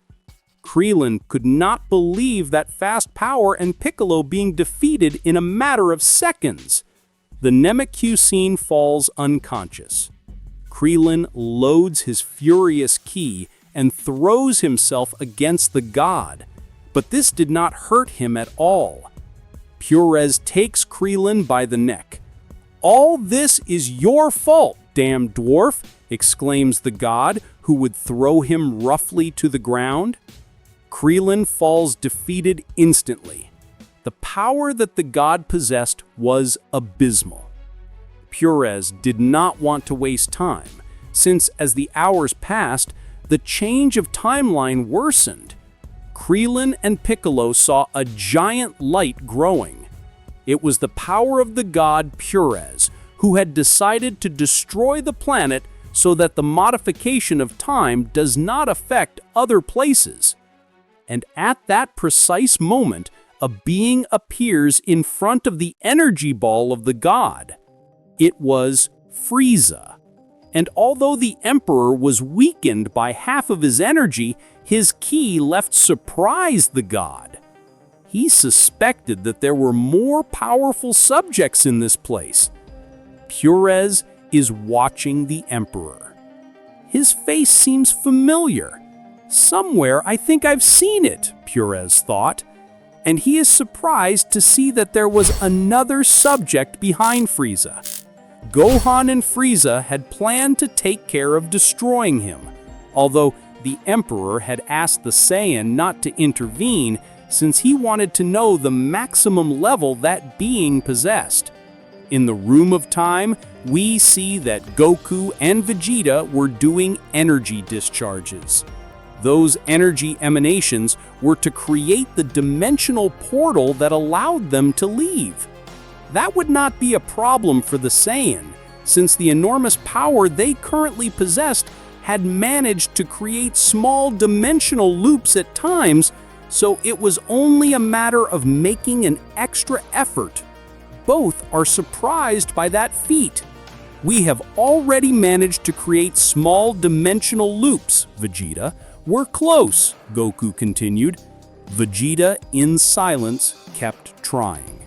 Krillin could not believe that fast power and Piccolo being defeated in a matter of seconds. The Namekusei falls unconscious. Krillin loads his furious ki and throws himself against the god, but this did not hurt him at all. Perez takes Krillin by the neck. All this is your fault, damn dwarf, exclaims the god, who would throw him roughly to the ground. Krillin falls defeated instantly. The power that the god possessed was abysmal. Perez did not want to waste time, since as the hours passed, the change of timeline worsened. Krillin and Piccolo saw a giant light growing. It was the power of the god Perez, who had decided to destroy the planet so that the modification of time does not affect other places. And at that precise moment, a being appears in front of the energy ball of the god. It was Frieza. And although the Emperor was weakened by half of his energy, his ki left surprised the god. He suspected that there were more powerful subjects in this place. Perez is watching the Emperor. His face seems familiar. Somewhere I think I've seen it, Perez thought. And he is surprised to see that there was another subject behind Frieza. Gohan and Frieza had planned to take care of destroying him, although the Emperor had asked the Saiyan not to intervene since he wanted to know the maximum level that being possessed. In the Room of Time, we see that Goku and Vegeta were doing energy discharges. Those energy emanations were to create the dimensional portal that allowed them to leave. That would not be a problem for the Saiyan, since the enormous power they currently possessed had managed to create small dimensional loops at times, so it was only a matter of making an extra effort. Both are surprised by that feat. We have already managed to create small dimensional loops, Vegeta. We're close, Goku continued. Vegeta, in silence, kept trying.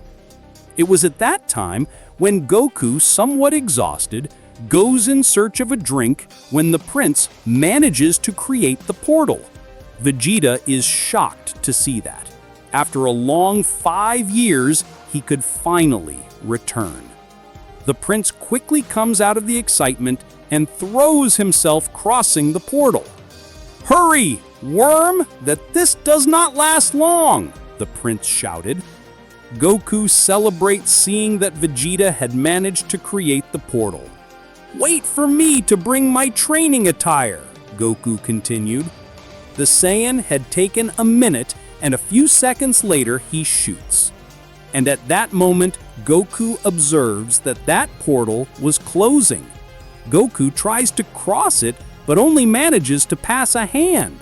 It was at that time when Goku, somewhat exhausted, goes in search of a drink when the prince manages to create the portal. Vegeta is shocked to see that. After a long 5 years, he could finally return. The prince quickly comes out of the excitement and throws himself crossing the portal. "Hurry, worm, that this does not last long," the prince shouted. Goku celebrates seeing that Vegeta had managed to create the portal. "Wait for me to bring my training attire," Goku continued. The Saiyan had taken a minute, and a few seconds later he shoots. And at that moment, Goku observes that that portal was closing. Goku tries to cross it, but only manages to pass a hand.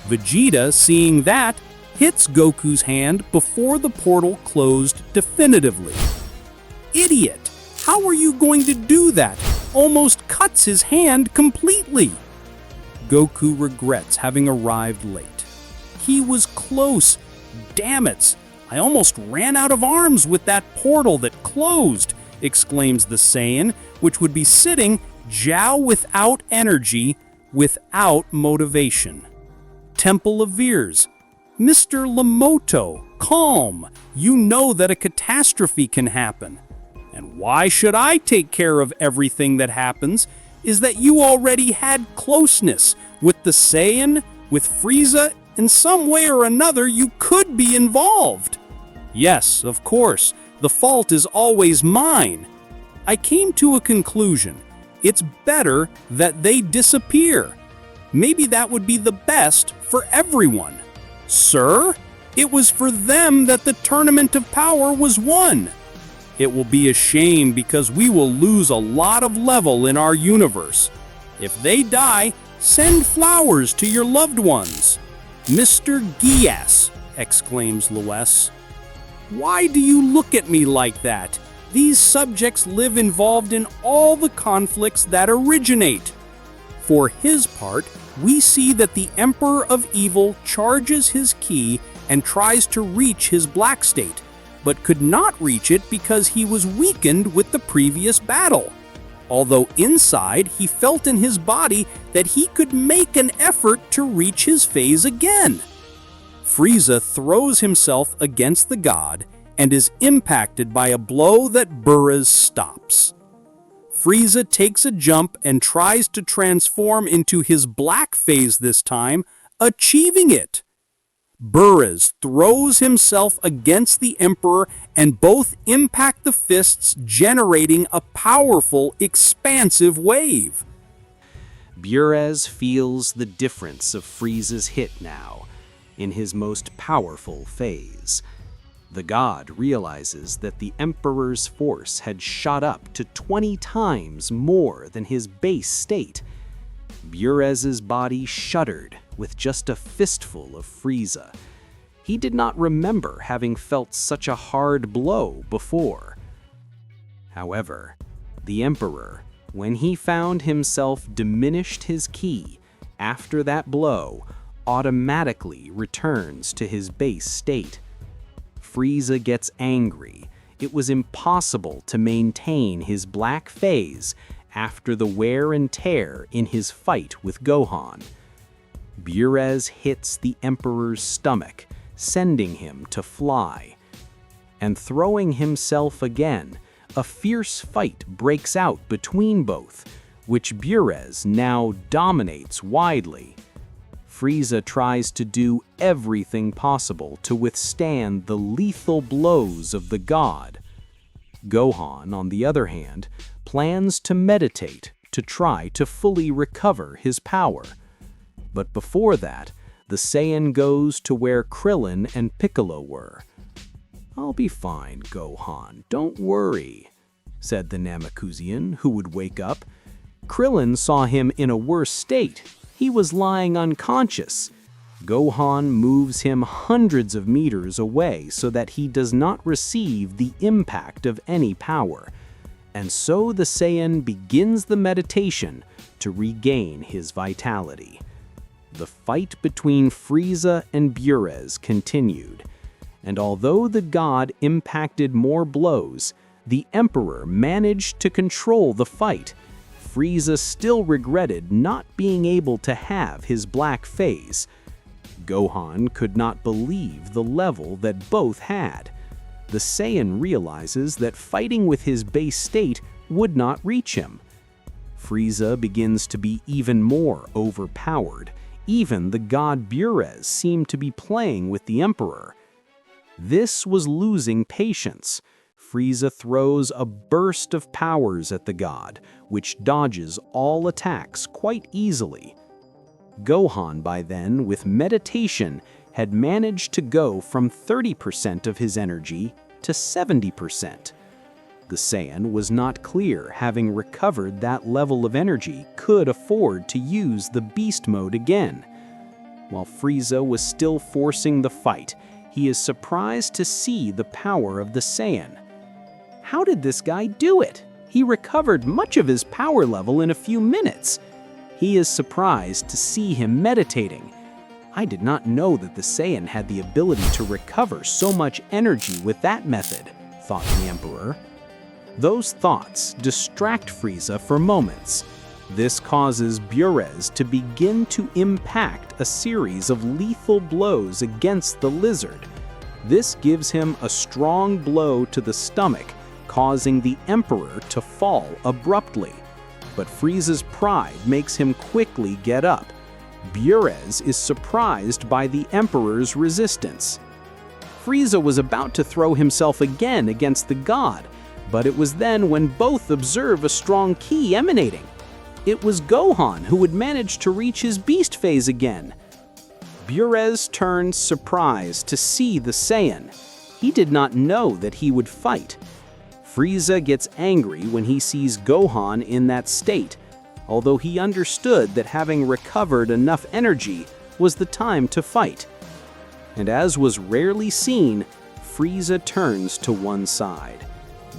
Vegeta, seeing that, hits Goku's hand before the portal closed definitively. "Idiot! How are you going to do that?" Almost cuts his hand completely. Goku regrets having arrived late. He was close. Damn it! I almost ran out of arms with that portal that closed, exclaims the Saiyan, which would be sitting Jiao without energy, without motivation. Temple of Veers. Mr. Lamoto, calm. You know that a catastrophe can happen. And why should I take care of everything that happens? Is that you already had closeness with the Saiyan, with Frieza. In some way or another, you could be involved. Yes, of course, the fault is always mine. I came to a conclusion. It's better that they disappear. Maybe that would be the best for everyone. Sir, it was for them that the Tournament of Power was won. It will be a shame because we will lose a lot of level in our universe. If they die, send flowers to your loved ones. Mr. Gias, exclaims Lues. Why do you look at me like that? These subjects live involved in all the conflicts that originate. For his part, we see that the Emperor of Evil charges his ki and tries to reach his black state, but could not reach it because he was weakened with the previous battle. Although inside, he felt in his body that he could make an effort to reach his phase again. Frieza throws himself against the god and is impacted by a blow that Burraz stops. Frieza takes a jump and tries to transform into his black phase this time, achieving it. Burraz throws himself against the Emperor and both impact the fists, generating a powerful, expansive wave. Burraz feels the difference of Frieza's hit now, in his most powerful phase. The god realizes that the Emperor's force had shot up to 20 times more than his base state. Buraz's body shuddered with just a fistful of Frieza. He did not remember having felt such a hard blow before. However, the Emperor, when he found himself diminished his ki after that blow, automatically returns to his base state. Frieza gets angry. It was impossible to maintain his black phase after the wear and tear in his fight with Gohan. Buraz hits the Emperor's stomach, sending him to fly. And throwing himself again, a fierce fight breaks out between both, which Buraz now dominates widely. Frieza tries to do everything possible to withstand the lethal blows of the god. Gohan, on the other hand, plans to meditate to try to fully recover his power. But before that, the Saiyan goes to where Krillin and Piccolo were. "I'll be fine, Gohan, don't worry," said the Namekusean, who would wake up. Krillin saw him in a worse state. He was lying unconscious. Gohan moves him hundreds of meters away so that he does not receive the impact of any power. And so the Saiyan begins the meditation to regain his vitality. The fight between Frieza and Burez continued, and although the god impacted more blows, the Emperor managed to control the fight. Frieza still regretted not being able to have his black phase. Gohan could not believe the level that both had. The Saiyan realizes that fighting with his base state would not reach him. Frieza begins to be even more overpowered. Even the god Burez seemed to be playing with the Emperor. This was losing patience. Frieza throws a burst of powers at the god, which dodges all attacks quite easily. Gohan, by then, with meditation, had managed to go from 30% of his energy to 70%. The Saiyan was not clear, having recovered that level of energy, could afford to use the beast mode again. While Frieza was still forcing the fight, he is surprised to see the power of the Saiyan. How did this guy do it? He recovered much of his power level in a few minutes. He is surprised to see him meditating. I did not know that the Saiyan had the ability to recover so much energy with that method, thought the Emperor. Those thoughts distract Frieza for moments. This causes Burez to begin to impact a series of lethal blows against the lizard. This gives him a strong blow to the stomach, causing the Emperor to fall abruptly. But Frieza's pride makes him quickly get up. Burez is surprised by the Emperor's resistance. Frieza was about to throw himself again against the god, but it was then when both observe a strong ki emanating. It was Gohan who would manage to reach his beast phase again. Burez turns surprised to see the Saiyan. He did not know that he would fight. Frieza gets angry when he sees Gohan in that state, although he understood that having recovered enough energy was the time to fight. And as was rarely seen, Frieza turns to one side.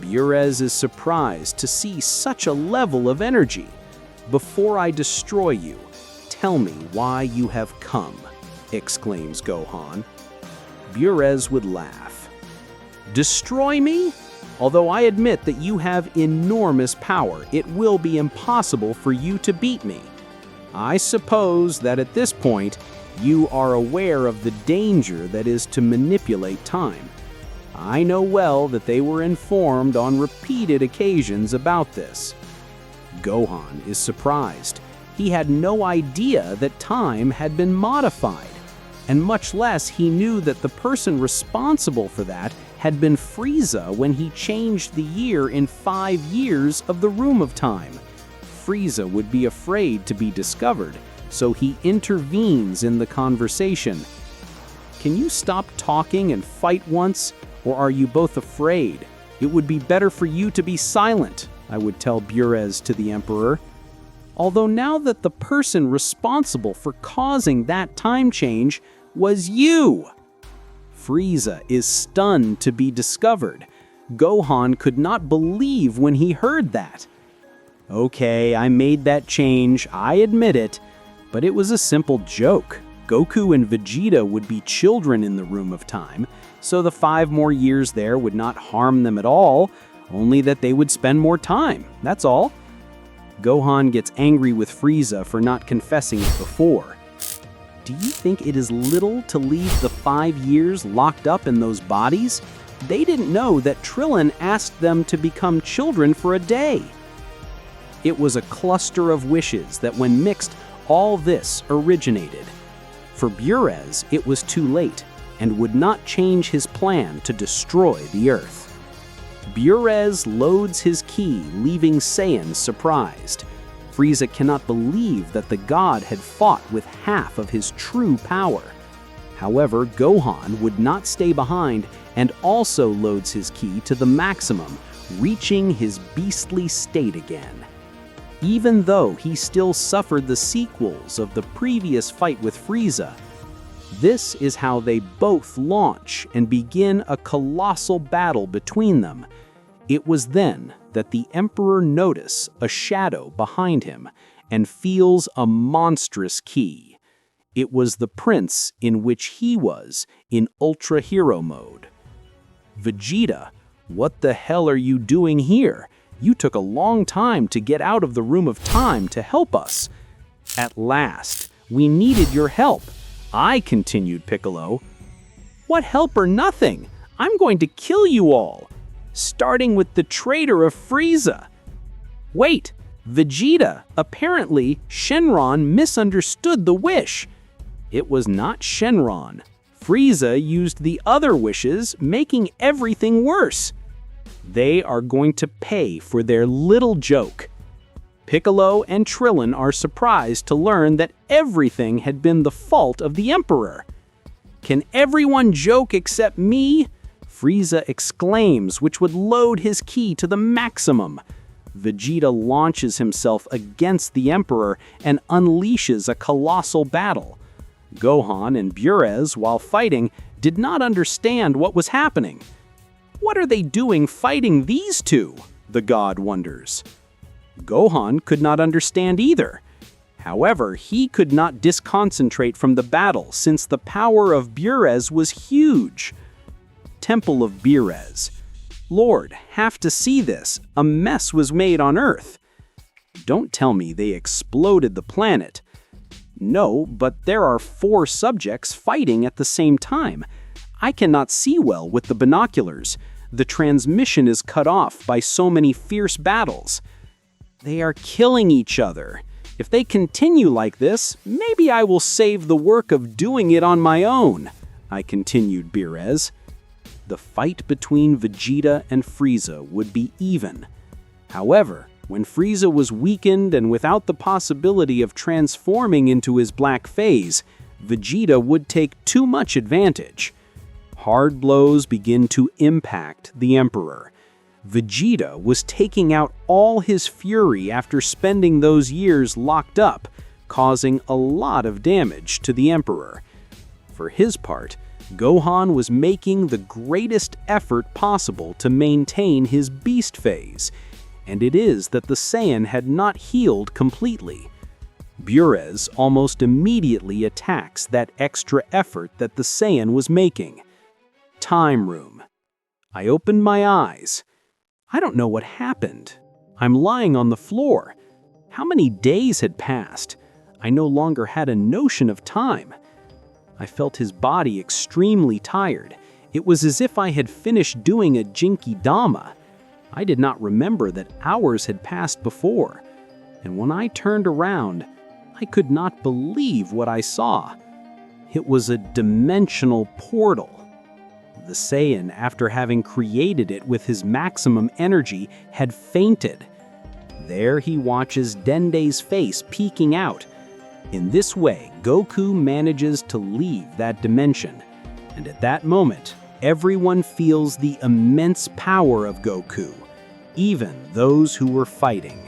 Burez is surprised to see such a level of energy. "Before I destroy you, tell me why you have come," exclaims Gohan. Burez would laugh. "Destroy me? Although I admit that you have enormous power, it will be impossible for you to beat me. I suppose that at this point, you are aware of the danger that is to manipulate time. I know well that they were informed on repeated occasions about this." Gohan is surprised. He had no idea that time had been modified, and much less he knew that the person responsible for that had been Frieza when he changed the year in 5 years of the Room of Time. Frieza would be afraid to be discovered, so he intervenes in the conversation. "Can you stop talking and fight once, or are you both afraid? It would be better for you to be silent," I would tell Burez to the Emperor. Although now that the person responsible for causing that time change was you. Frieza is stunned to be discovered. Gohan could not believe when he heard that. "Okay, I made that change, I admit it, but it was a simple joke. Goku and Vegeta would be children in the Room of Time, so the 5 more years there would not harm them at all, only that they would spend more time, that's all." Gohan gets angry with Frieza for not confessing it before. "Do you think it is little to leave the 5 years locked up in those bodies? They didn't know that Krillin asked them to become children for a day." It was a cluster of wishes that when mixed, all this originated. For Burez, it was too late, and would not change his plan to destroy the Earth. Burez loads his ki, leaving Saiyan surprised. Frieza cannot believe that the god had fought with half of his true power. However, Gohan would not stay behind and also loads his ki to the maximum, reaching his beastly state again. Even though he still suffered the sequels of the previous fight with Frieza, this is how they both launch and begin a colossal battle between them. It was then that the Emperor notices a shadow behind him and feels a monstrous ki. It was the prince in which he was in Ultra Hero mode. Vegeta, what the hell are you doing here? You took a long time to get out of the room of time to help us. At last, we needed your help. Continued Piccolo. What help or nothing? I'm going to kill you all, starting with the traitor of Frieza. Wait, Vegeta, apparently Shenron misunderstood the wish. It was not Shenron. Frieza used the other wishes, making everything worse. They are going to pay for their little joke. Piccolo and Krillin are surprised to learn that everything had been the fault of the Emperor. Can everyone joke except me? Frieza exclaims, which would load his ki to the maximum. Vegeta launches himself against the Emperor and unleashes a colossal battle. Gohan and Burez, while fighting, did not understand what was happening. What are they doing fighting these two? The god wonders. Gohan could not understand either. However, he could not disconcentrate from the battle since the power of Burez was huge. Temple of Burez. Lord, have to see this. A mess was made on Earth. Don't tell me they exploded the planet. No, but there are 4 subjects fighting at the same time. I cannot see well with the binoculars. The transmission is cut off by so many fierce battles. They are killing each other. If they continue like this, maybe I will save the work of doing it on my own, continued Burez. The fight between Vegeta and Frieza would be even. However, when Frieza was weakened and without the possibility of transforming into his black phase, Vegeta would take too much advantage. Hard blows begin to impact the Emperor. Vegeta was taking out all his fury after spending those years locked up, causing a lot of damage to the Emperor. For his part, Gohan was making the greatest effort possible to maintain his beast phase, and it is that the Saiyan had not healed completely. Burez almost immediately attacks that extra effort that the Saiyan was making. Time room. I opened my eyes. I don't know what happened. I'm lying on the floor. How many days had passed? I no longer had a notion of time. I felt his body extremely tired. It was as if I had finished doing a Jinkidama. I did not remember that hours had passed before. And when I turned around, I could not believe what I saw. It was a dimensional portal. The Saiyan, after having created it with his maximum energy, had fainted. There he watches Dende's face peeking out. In this way, Goku manages to leave that dimension. And at that moment, everyone feels the immense power of Goku, even those who were fighting.